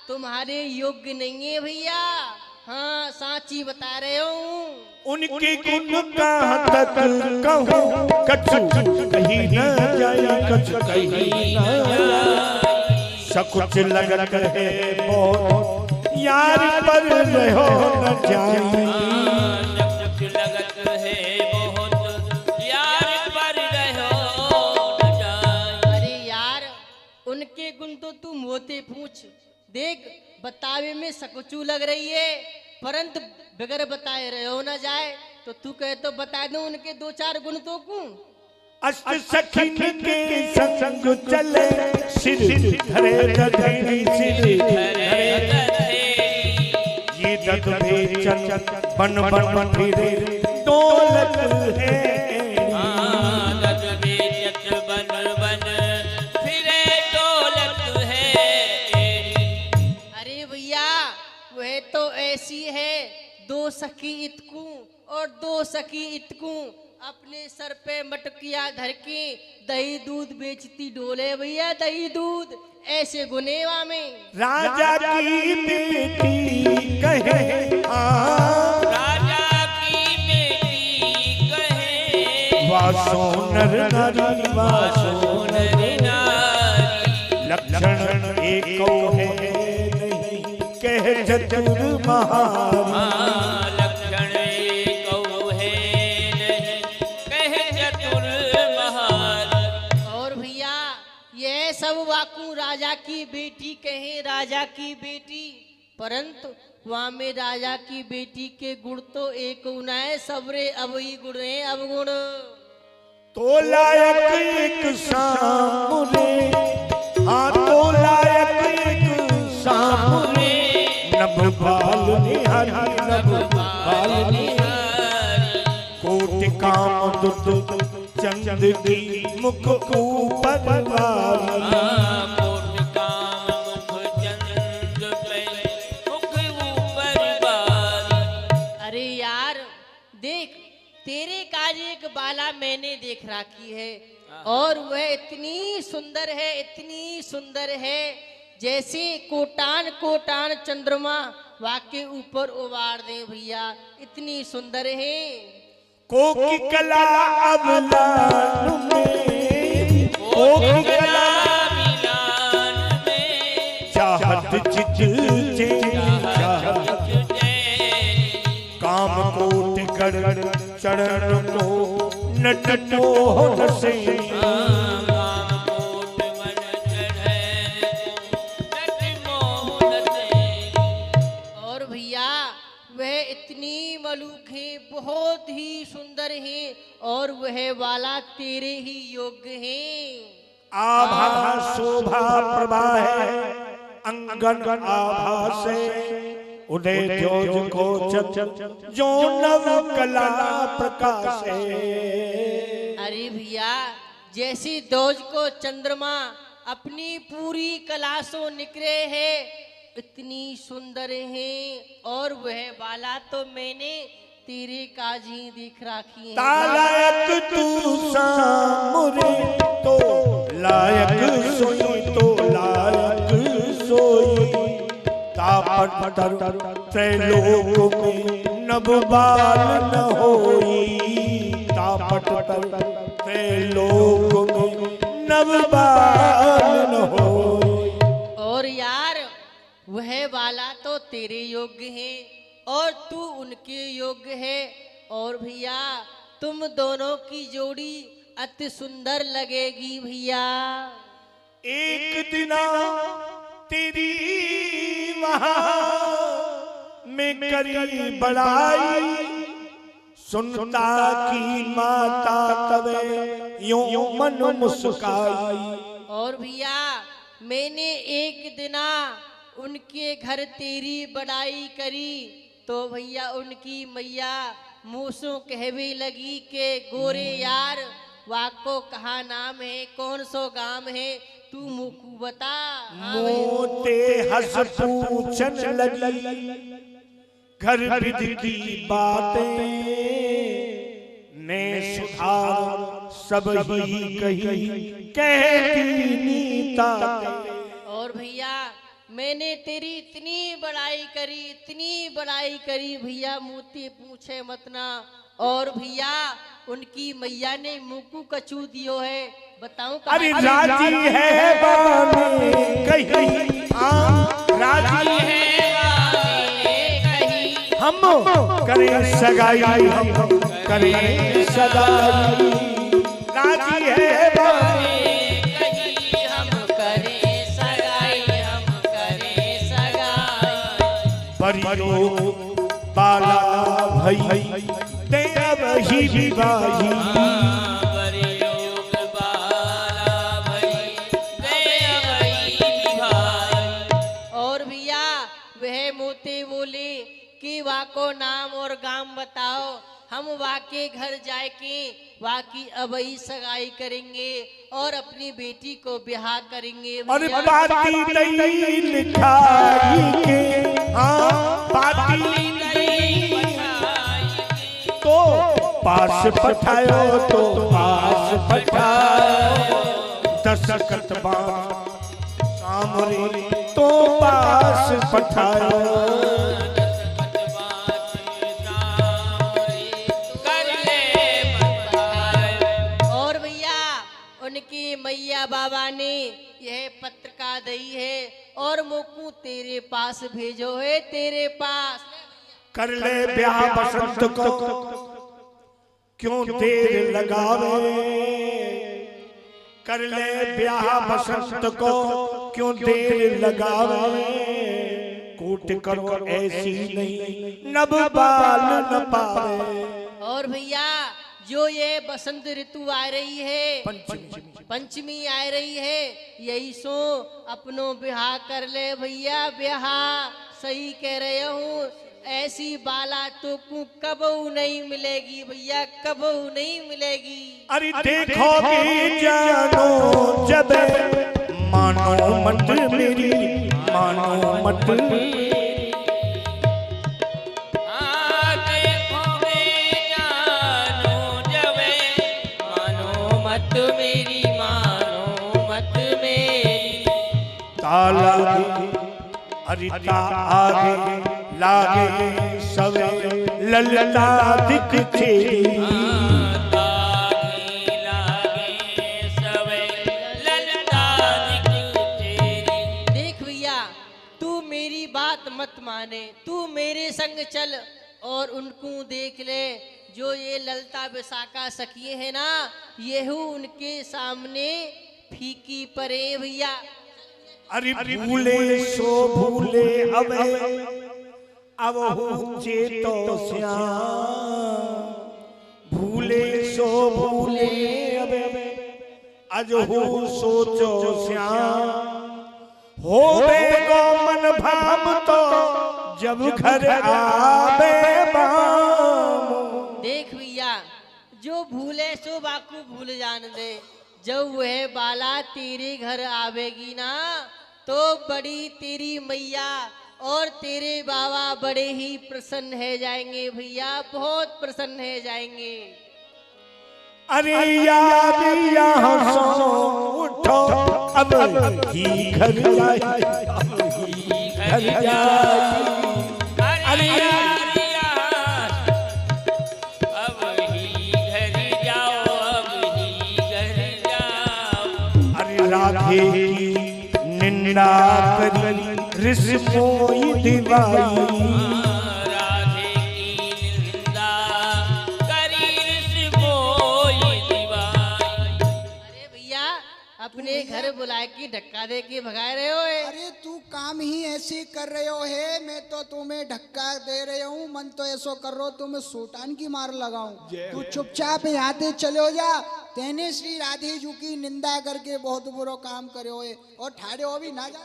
तुम्हारे योग्य नहीं है भैया। हाँ साची बता रहे हो। उनके गुण कहाँ तक कहूँ, कछु कहीं न जाए कछु कहीं न जाए। सकुच लगत है बहुत यार पर रहो न जाए। सकुच लगत है बहुत यार पर रहो न जाए। अरे यार उनके गुण तो तू मोते पूछ देख, बतावे में सकुचू लग रही है, परंतु बगैर बताए रहो न जाए। तो तू कहे तो बता दो उनके दो चार गुण तो को। अष्ट सखीन के संग चले, सिर धरे दधेरी सिर धरे धरे। ये दद भेचन बन बन फिरे दौलत है। दद बेचत बन बन सखी इतकू और 2 सखी इतकू अपने सर पे मटकिया धर के दही दूध बेचती डोले भैया दही दूध ऐसे गुनेवा में राजा की बेटी कहे राजा की बेटी कहे वासो नर नारी वासो नर नारी लक्षण एको है नहीं कह चतुर महारी लक्षण एको है नहीं कह चतुर महारी। और भैया यह सब वाकू राजा की बेटी कहे राजा की बेटी परंतु वहाँ में राजा की बेटी के गुण तो एक उनाए सबरे अवई गुण है अवगुण। तो लायक एक सामने हाँ तो लायक एक सामने नभ बाल निहारी नभ बाल निहारी कोटि काम दुत चंद की मुख ऊपर वाली कोट काम मुख चंद पे मुख ऊपर बारी। अरे यार देख तेरे काज एक बाला मैंने देख रखी है और वह इतनी सुंदर है जैसे कोटान कोटान चंद्रमा वाके ऊपर उबार दे भैया इतनी सुंदर है। कोकी कला अवलान में कोकी कला मिलान में चाहत चित जे चाहत काम कोट गढ़ चरण को नटनो न से काम कोट मन चढ़े नट मोहन से। और भैया वह इतनी मलूक है बहुत ही सुंदर है और वह वाला तेरे ही योग्य है। आभा शोभा प्रभा है अंगन आभा से उदय जोज को जो नव कला प्रकाश अरे भैया जैसी दोज को चंद्रमा अपनी पूरी कला से निकले है इतनी सुंदर है और वह बाला तो मैंने तेरे काज ही देख रखी है। लायक तू सामरे तो लायक सोई तो लायक सोई तापट त्रैलोक में नभ बाल न होई तापट त्रैलोक में नभ बाल न होई। और यार वह वाला तो तेरे योग्य है और तू उनके योग्य है और भैया तुम दोनों की जोड़ी अति सुंदर लगेगी भैया। एक दिना तेरी वहां में करी बड़ाई सुनता की माता तवे यूं मन मुस्काई। और भैया मैंने एक दिना उनके घर तेरी बड़ाई करी तो भैया उनकी मैया मुँह कहवे लगी के गोरे यार वाको कहा नाम है कौन सो गाम है तू मुकू बता। हाँ भैया। मोते हंस पूछन लगी घर विधि की बातें ने सुधार सब ही कही कहती नीता। और भैया मैंने तेरी इतनी बड़ाई करी भैया मोती पूछे मतना। और भैया उनकी मैया ने मुकू कचू दियो है बताऊं अरे राजी है बाने कही राजी है कहीं हम करें सगाई हम करें सगाई राजी है बाने कहीं हम करें सगाई परियो बाला भई तेरा वही विवाही परियोग बाला भई दया भई विभाई। और भैया वह मोते बोले कि वाको नाम और गाम बताओ हम वाके घर जाए के वाकी अबई सगाई करेंगे और अपनी बेटी को ब्याह करेंगे और भैया। पाती नहीं लिखाई के हाँ पाती नहीं पास पठायो तो पास पठायो दशकत बाण सामरे तो पास पठायो और भैया उनकी मैया बाबा ने यह पत्र का दई है और मोकू तेरे पास भेजो है, तेरे पास कर ले ब्याह बसंत को क्यों देर लगावे कर ले ब्याह बसंत को क्यों देर लगावे कूट करो ऐसी नहीं नब बाल न पावे। और भैया जो ये बसंत ऋतु आ रही है, पंचमी आ रही है, यही सो अपनों ब्याह कर ले भैया, ब्याह सही कह रहे हूँ। ऐसी बाला तो कबू नहीं मिलेगी भैया, कबू नहीं मिलेगी। अरे देखोगी जानो जब मानो मत मेरी मानो मत अरिता आगे लागे सवे ललता दिखते देख भैया तू मेरी बात मत माने, तू मेरे संग चल और उनको देख ले। जो ये ललता विशाखा सखिए है ना, ये उनके सामने फीकी परे भैया। अरे भूले सो भूले अब हो चेतो श्याम भूले सो भूले अज हो सोचो श्याम होवे को मन भाम तो जब घर आवे बाम। देख भैया जो भूले सो बाकू भूल जान दे, जब वह बाला तेरे घर आवेगी ना तो बड़ी तेरी मैया और तेरे बाबा बड़े ही प्रसन्न है जाएंगे भैया, बहुत प्रसन्न है जाएंगे। अरे याद यहाँ सो उठो अब ही घर जाए घर जाए अरे याद अब ही घर जाओ, अब ही घर जाओ। अरे राधे की निंदा करी रिश्तों दिवाई राधे की निंदा करी रिश्तों दिवाई। अरे भैया अपने घर बुला के धक्का दे के भगा रहे हो। अरे तू काम ही ऐसे कर रहे हो है, मैं तो तुम्हें धक्का दे रही हूँ, मन तो ऐसो कर रहा तुम्हें सोटान की मार लगाऊं। तू चुपचाप यहाँ से चले हो जा। तेने श्री राधे जी की निंदा करके बहुत बुरा काम करे हो और ठाड़े हो भी ना जा।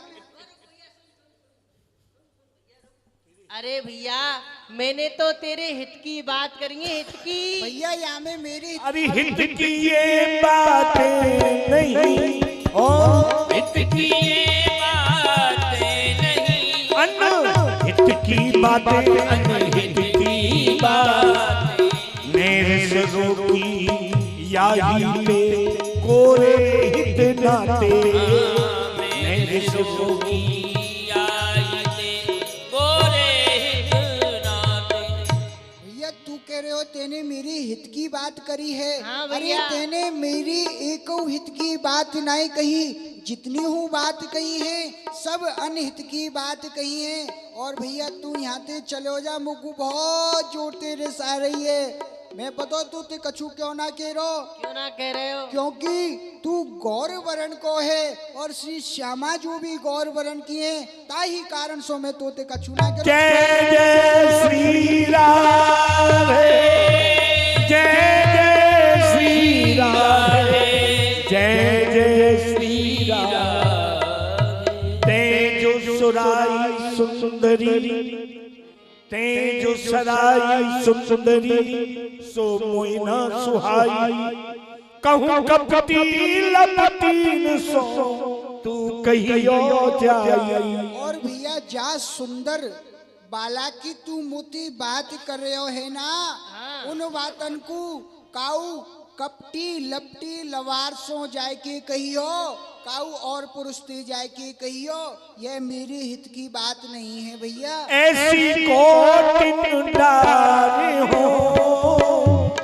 अरे भैया मैंने तो तेरे हित की बात करी है, हित की। भैया यहाँ में मेरी अरे हित की ये बातें नहीं ओ हित की ये बातें नहीं, अनहित की बातें अनहित की बात मेरे से रोकी याही पे कोरे हित नाते मेरे से रोकी तेने मेरी हित की बात करी है। हाँ अरे भैया। तेने मेरी एक हित की बात नहीं कही, जितनी हूँ बात कही है सब अनहित की बात कही है। और भैया तू यहाँ से चले जा, मुझको बहुत जोर तेरे से आ रही है। मैं बता तू ते कछु क्यों ना कह रहो, क्यों ना कह रहे हो? क्योंकि तू गौर वरण को है और श्री श्यामा जो भी गौर वरण की है, ताही कारण सो मैं तोते कछु ना करो। जय जय श्री राम जय जय श्री राम जय जय श्री राम। तेजो सुराई सुंदरी तेजो सराई सुंदरी सो मोइना सुहाई कहूँ कपटी लपटीन सो तू कहियो जाई। और भैया जा सुंदर बाला की तू मोती बात कर रहे हो है ना, उन बातन को काऊ कपटी लपटी लवार सो जाए के कहियो, काऊ और पुरुष ते जाए के कहियो, यह मेरे हित की बात नहीं है भैया। ऐसी कोटिनदार हो,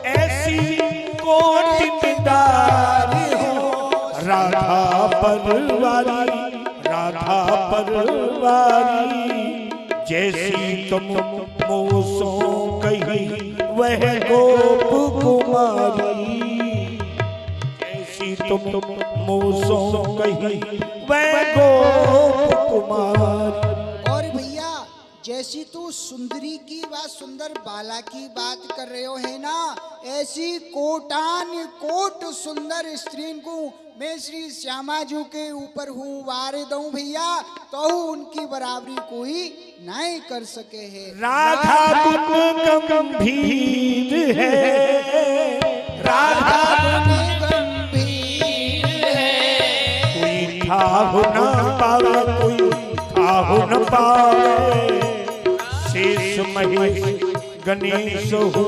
ऐसी कोटिनदार हो, राधा परवारी, राधा परवारी, जैसी तुम मोसो कही वह गोप कुमारी, जैसी तुम मोसो कही वह गोप कुमारी। और भैया जैसी तू सुंदरी की व सुंदर बाला की बात कर रहे हो है ना, ऐसी कोटान कोट सुंदर स्त्री को मैं श्री श्यामा जी के ऊपर हूँ वार दूं भैया, तो उनकी बराबरी कोई नहीं कर सके है। राधा गुण गंभीर है, राधा गुण गंभीर है, कोई ठाहु न पावे, कोई ठाहु न पावे, शेष महेश गणेश हो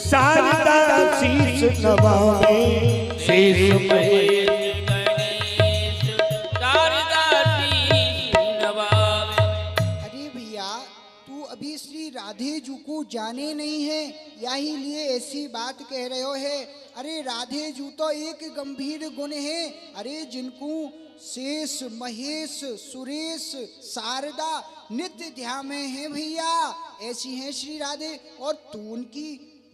शारदा शीस नवावे, शेष महेश राधे जू को जाने नहीं है, यही लिए ऐसी बात कह रहे हो है। अरे राधे जू तो एक गंभीर गुण है, अरे जिनको शेष महेश सुरेश शारदा नित्य ध्यान में है भैया, ऐसी है श्री राधे, और तू उनकी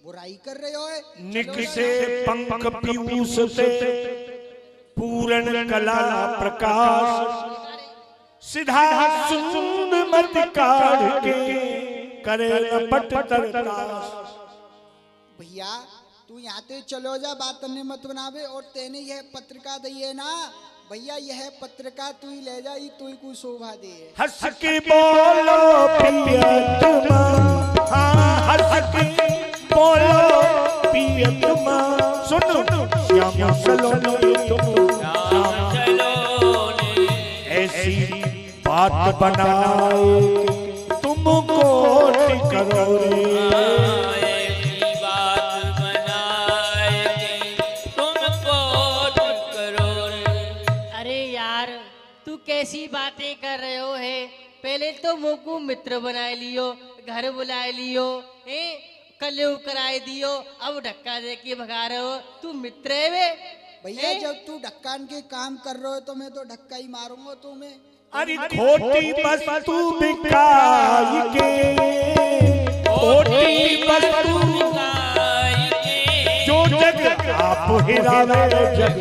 बुराई कर रहे हो है। निक से पंख पीयूष से पूर्ण कला प्रकाश, सिधा सुंद मत काढ़ के करे लपट तरकाश। भैया तू यहाँ ते चलो जा, बात ने मत बनावे, और तेने यह पत्रिका दी है ना भैया, यह पत्रिका तू ही ले जा, तू ही को शोभा दे। हंस के बोलो प्रियतमा, हाँ हंस के बोलो प्रियतमा, सुनो श्याम सलोने तुम ऐसी बात बनाए तुमको करो रे, ऐसी बात बनाए तुमको करो रे। अरे यार तू कैसी बातें कर रहे हो है, पहले तो मुझको मित्र बना लियो, घर बुला लियो, कलेव कराए दियो, अब धक्का दे के भगा रहे हो, तू मित्र है वे भैया। जब तू ढक्कान के काम कर रहे हो तो मैं तो धक्का ही मारूंगा तुम्हें। अरे खोटी वस्तु बिकाई के, खोटी वस्तु बिकाई के, जो जग आप हिरावे, जग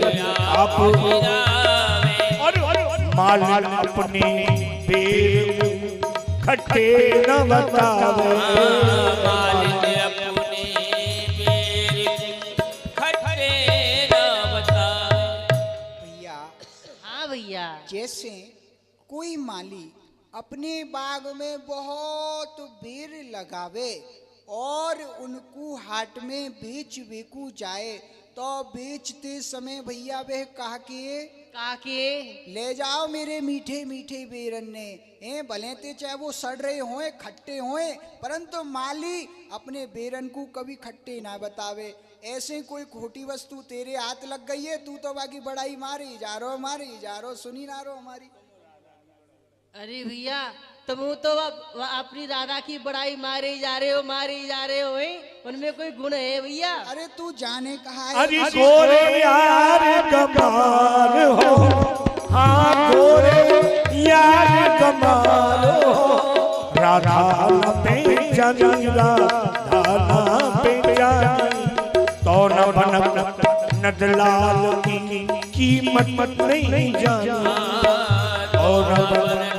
आप हिरावे, और माल अपने बेर खट्टे न बतावे, माल अपने बेर खट्टे न बतावे। भैया हाँ भैया, जैसे कोई माली अपने बाग में बहुत बेर लगावे और उनको हाट में बेच बेकू जाए, तो बेचते समय भैया वह कहा के ले जाओ मेरे मीठे मीठे बेरन्ने, भले ते चाहे वो सड़ रहे होए खट्टे होए, परंतु माली अपने बेरन को कभी खट्टे ना बतावे। ऐसे कोई खोटी वस्तु तेरे हाथ लग गई है, तू तो बाकी बड़ाई मारी जा रहो, सुनी ना रहो हमारी। अरे भैया तुम तो अपनी राधा की बड़ाई मारे जा रहे हो उनमें कोई गुण है भैया? अरे तू जाने कहा है। अरे गोरे यार कमाल हो, हाँ गोरे यार कमाल हो, राधा पे जानी, राधा पे जानी, तो न बनक नदलाल की कीमत नहीं जानी, और न बनक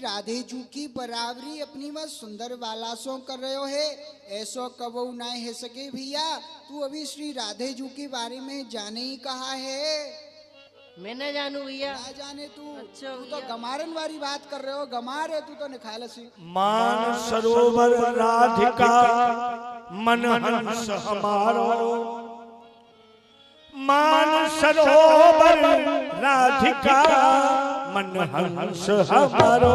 राधे जू की बराबरी अपनी वह सुंदर बालासों कर रहे हो है, ऐसो कबू ना है सके भैया। तू अभी श्री राधे जू के बारे में जाने ही कहा है। मैं न जानू भैया। ना जाने तू? अच्छा तू तो गमारन वाली बात कर रहे हो, गमार है तू तो निखालसी। मान सरोवर राधिका मन हंस हमारो, मान सरोवर राधिका मन हंस हमारो,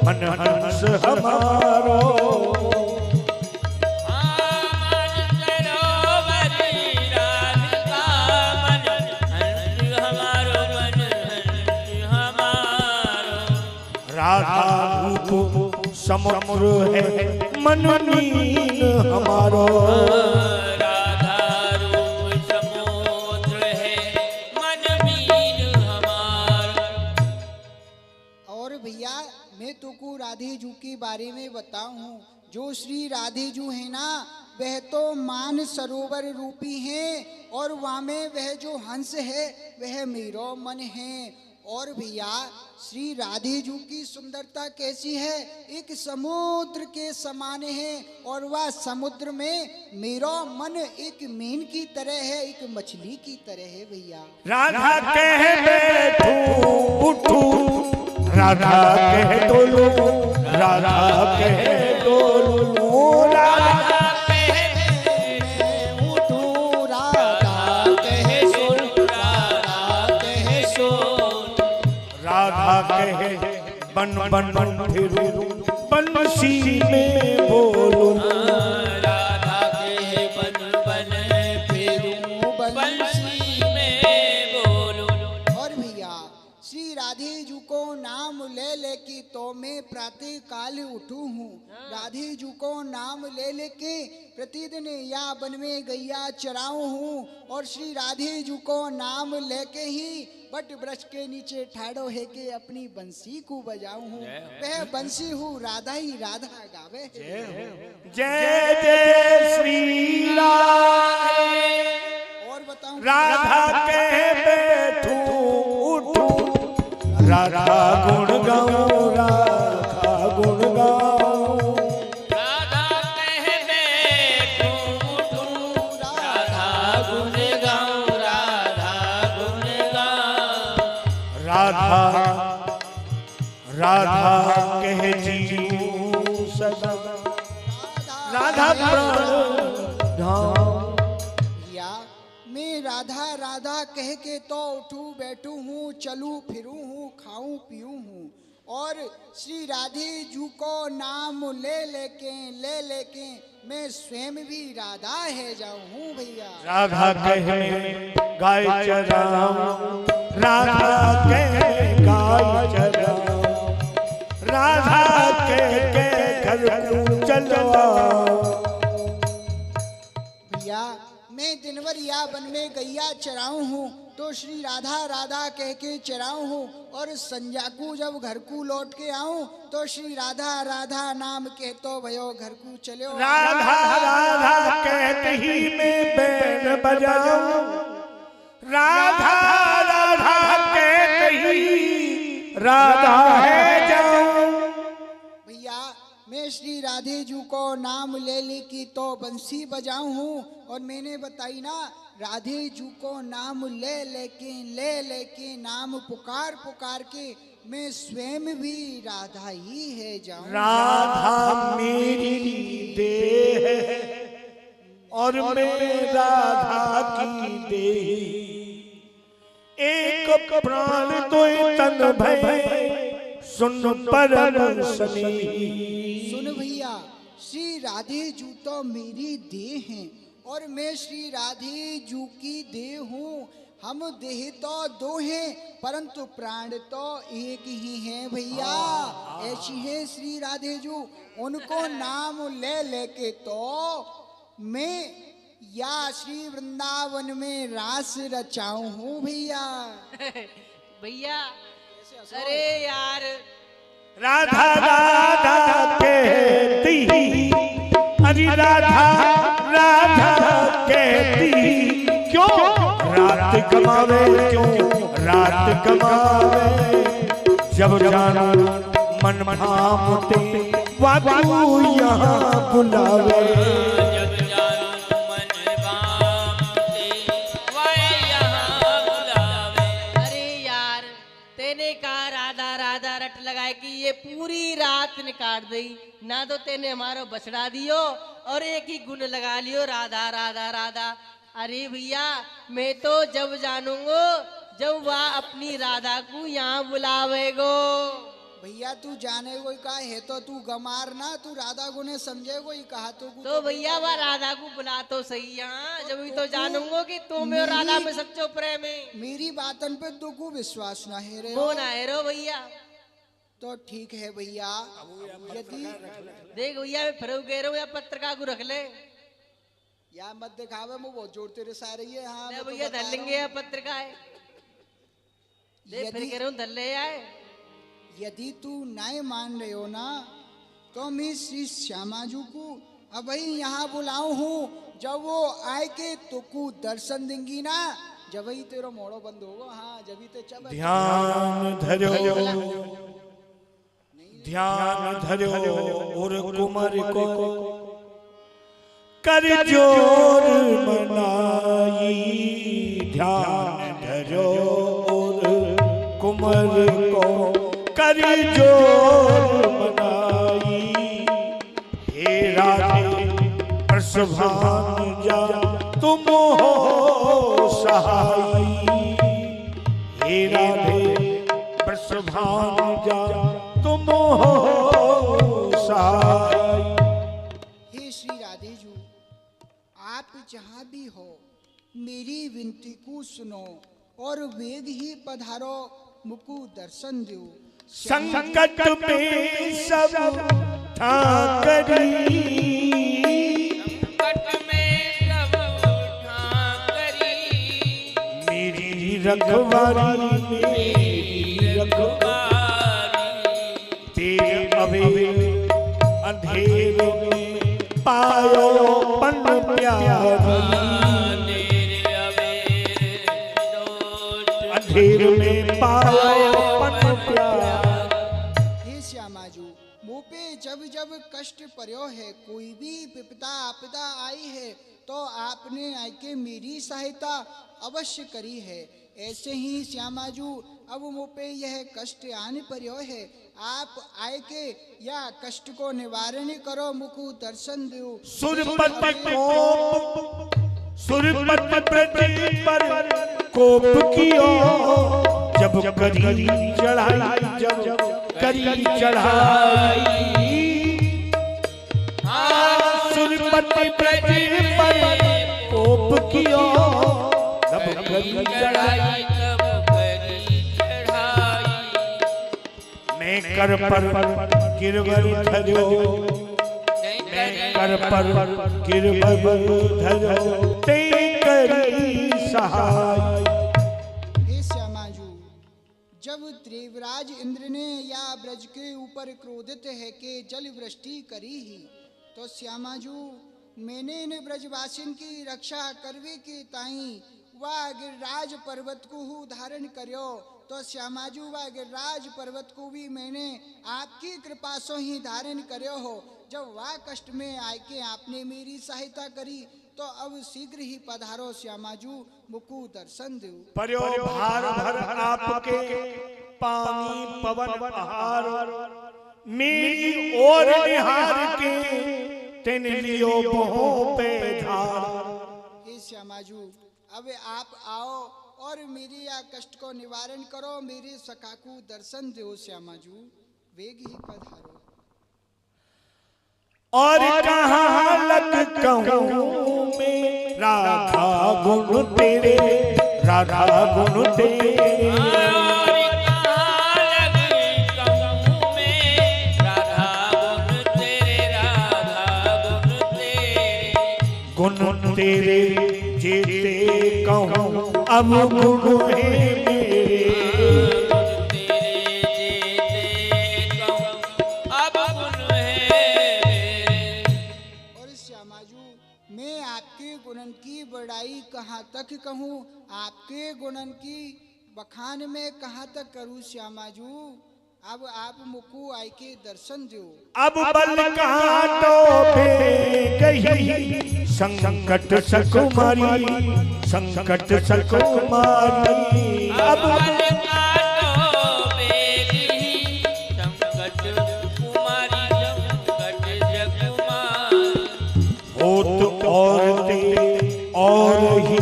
मन हंस हमारो। राधा रूप समुद्र है मन मीन हमारो, राधा रूप समुद्र है मन मीन हमारो। और भैया मैं तुमको राधे जू के बारे में बताऊं, जो श्री राधे जू है ना वह तो मान सरोवर रूपी हैं, और वहाँ में वह जो हंस है वह मेरो मन है। और भैया श्री राधे जू की सुंदरता कैसी है, एक समुद्र के समान है, और वह समुद्र में मेरा मन एक मीन की तरह है, एक मछली की तरह है भैया। राधा कह बैठू उठू, राधा कह डोलू, राधा कह डोलू, राधा मैं उठूं, राधा कहे सुन, राधा कहे सुन, राधा कहे बन बन बन फिरू, बंसी में बोलू, राधा के बन बन फिरूं बंसी में बोलूं। और भैया श्री राधे जू को नाम ले लेके तो मैं प्रातः काल उठू हूँ, राधे जू को नाम ले लेके प्रतिदिन या वन में गैया चराऊ हूँ, और श्री राधे जू को नाम लेके ही बट वृक्ष के नीचे ठाड़ो है के अपनी बंसी को बजाऊ हूँ। वह बंसी हूँ राधा ही राधा गावे है। जय जय श्री राधे। और बताऊं राधा कह बैठू उठू, राधा गुण गाऊं, राधा गुण गाऊं, राधा कह बैठूं उठूं, राधा गुण गाऊं, राधा गुण गाऊं। राधा राधा कह जीऊं सदा, राधा प्राण धाम। या मैं राधा राधा कह के तो उठूं बैठू हूँ, चलूं फिरूं हूँ, खाऊं पीऊं हूँ, और श्री राधे जू को नाम ले लेके मैं स्वयं भी राधा है जाऊं हूँ भैया। राधा कहे गाय चराऊं, राधा कहे गाय चराऊं, राधा कह घर को चलवाऊं। भैया मैं दिन भर या वन में गैया चराऊं हूँ, तो श्री राधा राधा कह के चराऊं हूँ, और संजा को जब घर को लौट के आऊं तो श्री राधा राधा नाम कह तो भयो घर को चलो। राधा राधा कहते ही मैं बैन बजाऊं, राधा राधा कहते ही राधा है जाऊं। भैया मैं श्री राधे जू को नाम ले लेके तो बंसी बजाऊं हूँ, और मैंने बताई ना राधे जू को नाम ले लेके नाम पुकार पुकार के मैं स्वयं भी राधा ही है जाऊं। राधा मेरी देह है और मैं राधा की देह, एक प्राण दो तन भय सुन परम स्नेही। सुन भैया श्री राधे जू तो मेरी देह हैं, और मैं श्री राधे जू की देह हूँ। हम देह तो दो हैं परंतु प्राण तो एक ही हैं भैया। ऐसी है श्री राधे जू, उनको नाम ले लेके तो मैं या श्री वृंदावन में रास रचाऊं हूँ भैया। भैया अरे यार राधा राधा कहती, अरे राधा राधा कहती, क्यों रात कमावे, क्यों रात कमावे, जब जाना मन भामते वादू यहाँ बुलावे। जब जानू मन भामते वाए यहाँ बुलावे। अरे यार तेने कहा राधा राधा रट लगाए कि ये पूरी रात निकाल दी ना, तो तेने हमारो बछड़ा दियो और एक ही गुण लगा लियो राधा राधा राधा। अरे भैया मैं तो जब जानूंगो जब वह अपनी राधा को यहाँ बुलावेगो। भैया तू जाने को का है तो तू गमार ना, तू राधा को ने समझे को ही कहा तो भैया वह राधा को बुला तो सही यहाँ, जब भी तो जानूंगो कि तुम्हें और राधा में सच्चो प्रेम है। मेरी बातन पे तू को विश्वास ना है रे। वो ना है रो भैया। तो ठीक है भैया, यदि देख भैया मैं फिर कह रहा हूँ या पत्रकार को रख ले या मत दिखावे, मैं बहुत जोर तेरे सारे ये। हाँ मैं तो भैया बता धर लेंगे रहा या पत्रकार है देख फिर यदि- कह रहा हूँ धर ले आए। यदि तू नहीं मान रहे हो ना तो मैं श्री श्यामाजू को अभी यहाँ बुलाऊ हूँ। जब वो आए के तो को दर्शन देंगी ना, जब ही तेरा मोड़ो बंद होगा। हाँ जब ही ते चब ध्यान धरो ध्यान धरो और कुमार को कर जोर मनाई। ध्यान धरो और कुमार को कर जोर मनाई। हे राधे प्रसभान जा तुम हो सहाई। हे राधे प्रसभान जा तुम हो सहाई। हे श्री राधे जू, आप जहाँ भी हो मेरी विनती को सुनो और वेग ही पधारो, मुकु दर्शन दो। संकट में सब ठाकरी, संकट में सब ठाकरी, मेरी रखवारी मेरी रखवारी। तेरे अबे अंधेरे में पायो पन प्यारी। तेरे अबेर दोष अंधेरे में पायो पन प्यारी। हे श्यामाजू, मुँह पे जब जब कष्ट पर्यो है, कोई भी विपदा आपदा आई है तो आपने आके मेरी सहायता अवश्य करी है। ऐसे ही श्यामाजू अब मुँह पे यह कष्ट आने पर्यो है, आप आए के या कष्ट को निवारण करो, मुकु दर्शन दो। सुरपति कोप सुरपति प्रति पर कोप कियो। जब करी चढ़ाई जब करी चढ़ाई। सुरपति प्रति पर कोप कियो। जब करी चढ़ाई तब करी चढ़ाई। मैं कर पर गिरवर धरो। मैं कर पर गिरवर धरो ते करी सहाय। हे श्यामाजू, जब देवराज इंद्र ने या ब्रज के ऊपर क्रोधित है कि जल वृष्टि करी ही, तो श्यामाजू मैंने इन ब्रजवासिन की रक्षा करवे के ताई वह गिरिराज पर्वत को हु धारण करो। तो श्यामाजू वह गिरिराज पर्वत को भी मैंने आपकी कृपा से ही धारण करो हो। जब वह कष्ट में आए के आपने मेरी सहायता करी तो अब शीघ्र ही पधारो श्यामाजू, मुकु दर्शन दो। पर्यो भार भर आपके पानी पवन पहाड़। मेरी ओर निहार के तेन लियो बहो पे धार। हे श्यामाजू, अब आप आओ और मेरी या कष्ट को निवारण करो, मेरे सखा को दर्शन दो श्यामाजू, वेग ही पधारो। और कहाँ लग कहूँ मैं राधा गुण तेरे, राधा गुण तेरे। और कहाँ लग कहूँ मैं राधा गुण तेरे, राधा गुण तेरे। गुण तेरे जेते कहूँ अब गुण है मेरे। गुण तेरे जेते कहूँ अब गुण है मेरे। और श्यामाजू, मैं आपके गुणन की बड़ाई कहाँ तक कहूँ, आपके गुणन की बखान में कहाँ तक करूँ श्यामाजू। अब आप मुकु आय के दर्शन दो। अब बल कहाँ तो पे गई संकट सकुमारी, संकट सकुमारी। अब बल काटो बेगी संकट कुमारी, संकट जकुमारी। होत और ते और ही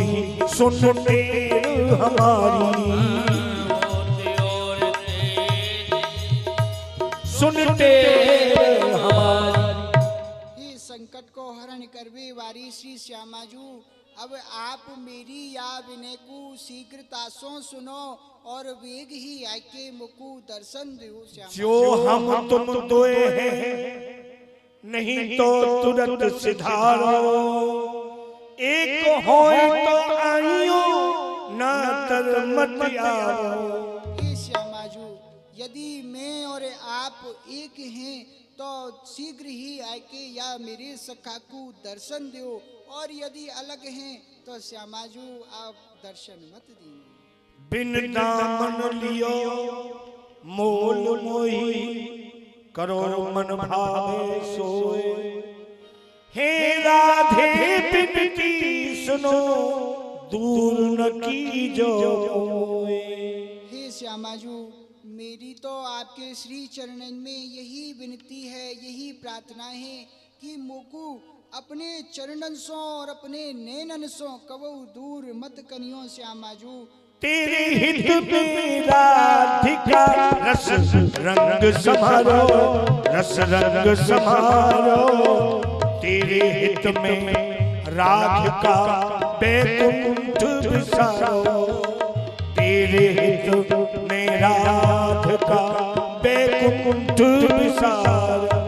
सुन टेर हमारी, सुन टेर हमारी। ये संकट को हरण करवे वारी श्री श्यामाजू, अब आप मेरी या विनय को शीघ्रता सो सुनो और वेग ही आके मुकु दर्शन दो श्यामा। जो हम तुम दोए हैं नहीं तो तुरंत सिधारो, एक होए तो आइयो ना तर मत आओ। हे श्यामाजू, यदि मैं और आप एक हैं तो शीघ्र ही आके या मेरे सखा को दर्शन दो, और यदि अलग हैं तो श्यामाजू आप दर्शन मत दीजिए। बिन दामन लियो मोल मोही, करो मन भावे सोए। हे राधे बिनती सुनो, दूर न कीजो कोई। हे श्यामाजू, मेरी तो आपके श्री चरणन में यही विनती है, यही प्रार्थना है कि मोकू अपने चरणन सो और अपने नैनन सो कबू दूर मत कनियो श्यामाजू। तेरे हित में राधिका रस रंग समारो, रस रंग समारो। तेरे हित में राधिका बैकुंठ बिसारो, तेरे हित में राधिका बैकुंठ बिसारो।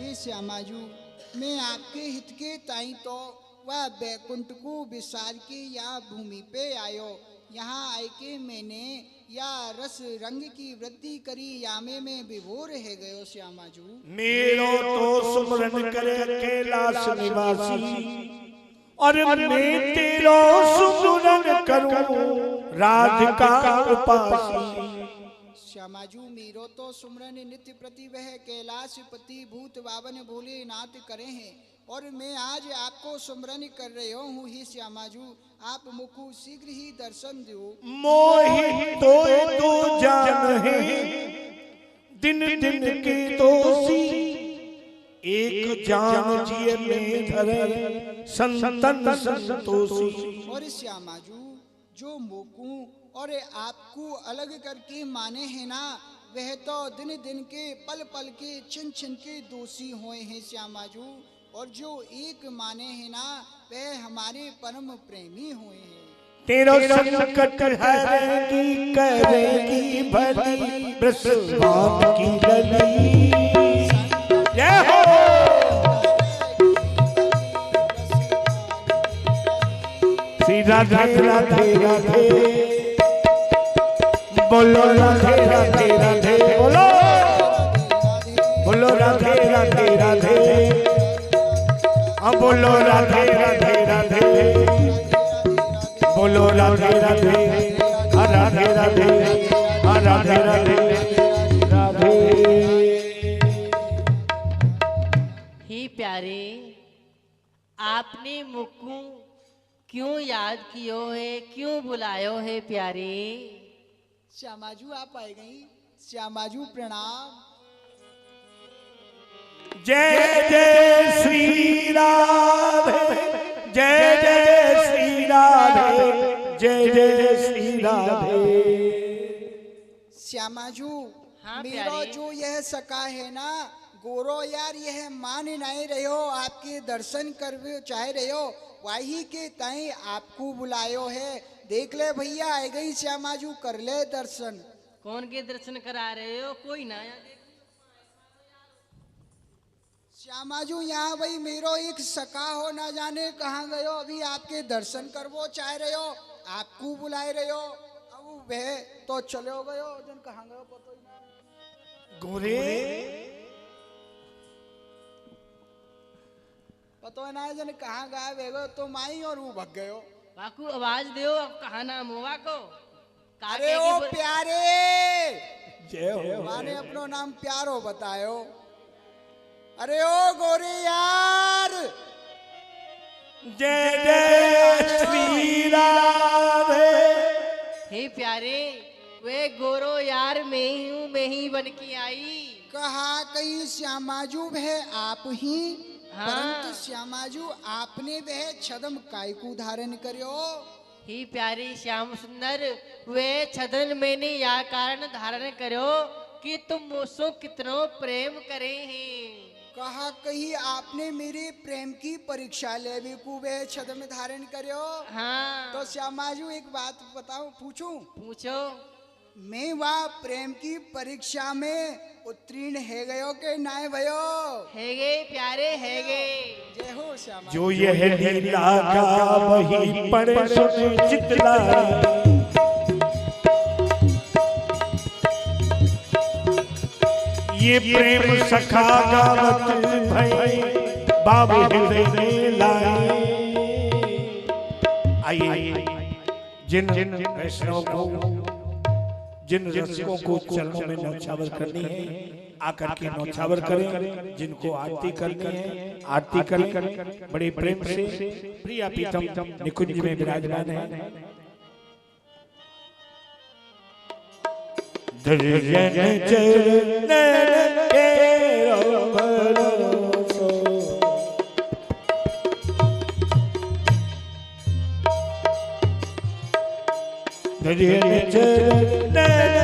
हे श्यामाजू, मैं आपके हित के ताई तो वह बैकुंठ को विसार के या भूमि पे आयो। यहाँ आए के मैंने या रस रंग की वृद्धि करी, यामे में विभोर है गयो श्यामाजू। मेरो तो सुमरन करे कैलाश निवासी, और मैं तेरो सुमरन करूं राधिका उपासी। श्यामाजू, मेरो तो सुमरन नित्य प्रति वह कैलाश पति भूत बावन भोलेनाथ करे हैं, और मैं आज आपको सुमरन कर रहे हूँ। ही श्यामाजू, आप मुकु शीघ्र ही दर्शन दो। मोहि तो जान है दिन दिन के दोषी, एक जान जिए में धरे संतन संतोषी। और श्यामाजू, जो मोकू और आपको अलग करके माने हैं ना, वह तो दिन दिन के पल पल के छिन छिन के दोषी हुए हैं श्यामाजू, और जो एक माने हैं ना, वह हमारे परम प्रेमी हुए हैं। तेरो संकट हरेगी करेगी भली ब्रह्मांड की लली। जय हो। श्री राधे राधे राधे, बोलो राधे राधे राधे, बोलो बोलो राधे राधे राधे, बोलो राधे राधे राधे, बोलो राधे राधे राधे राधे राधे राधे राधे। हे प्यारे, आपने मुक्कू क्यों याद कियो है, क्यों बुलायो है प्यारे? श्यामाजू आप आए गई। श्यामाजू प्रणाम। जय जय श्री राधे, जय जय श्री राधे, जय जय श्री राधे। श्यामाजू, हाँ मेरा प्यारे। जो यह सका है ना गोरो यार, यह मान नहीं रहे हो, आपके दर्शन कर चाह रहे हो, वही के ताई आपको बुलायो है। देख ले भैया, आ गई श्यामाजू, कर ले दर्शन। कौन के दर्शन करा रहे हो? कोई ना श्यामाजू, यहाँ भाई मेरो एक सका हो, ना जाने कहाँ गयो, अभी आपके दर्शन करवो चाह रहे हो, आपको बुलाए रहे हो। अब वह तो चले गयो, जन कहाँ गयो पता ही ना। गोरे पता ना जन कहाँ गायब है गयो, तो माई और वो भग गयो। बाकू आवाज दो, अब कहा नाम हुआ को? अरे ओ प्यारे, जय हो। माने अपनो नाम प्यारो बतायो। अरे ओ गोरे यार, जय जय श्री राधे। हे प्यारे, वे गोरो यार मैं ही हूँ, मैं ही बन के आई। कहा कहीं श्यामाजू है आप ही, हाँ। परंतु श्यामाजू आपने वह छदम काय को धारण करो। ही प्यारे श्याम सुंदर वे छदन मैंने या कारण धारण करो कि तुम मुझसे कितनो प्रेम करे हैं। कहा कही आपने मेरे प्रेम की परीक्षा ले भी कुबे छद में धारण करो। हाँ तो श्यामाजू एक बात बताओ, पूछूं? पूछो। मैं वह प्रेम की परीक्षा में उत्तीर्ण है गयो के नाय भयो? है गे प्यारे है गे। जय हो श्यामा। जो यह लीला का वही पढ़े सुने चितलाए, ये प्रेम सखा गावत भई बाबू हृदय में लाए। आइए जिन वैष्णव को, जिन रसिकों को चरणों में नौछावर करनी है आकर के नौछावर करें, जिनको आरती करनी है आरती करें। बड़े प्रेम से प्रिया पीतम निकुंज में विराजमान है। धर्यन चरण केरो भरोसो, धर्यन चरण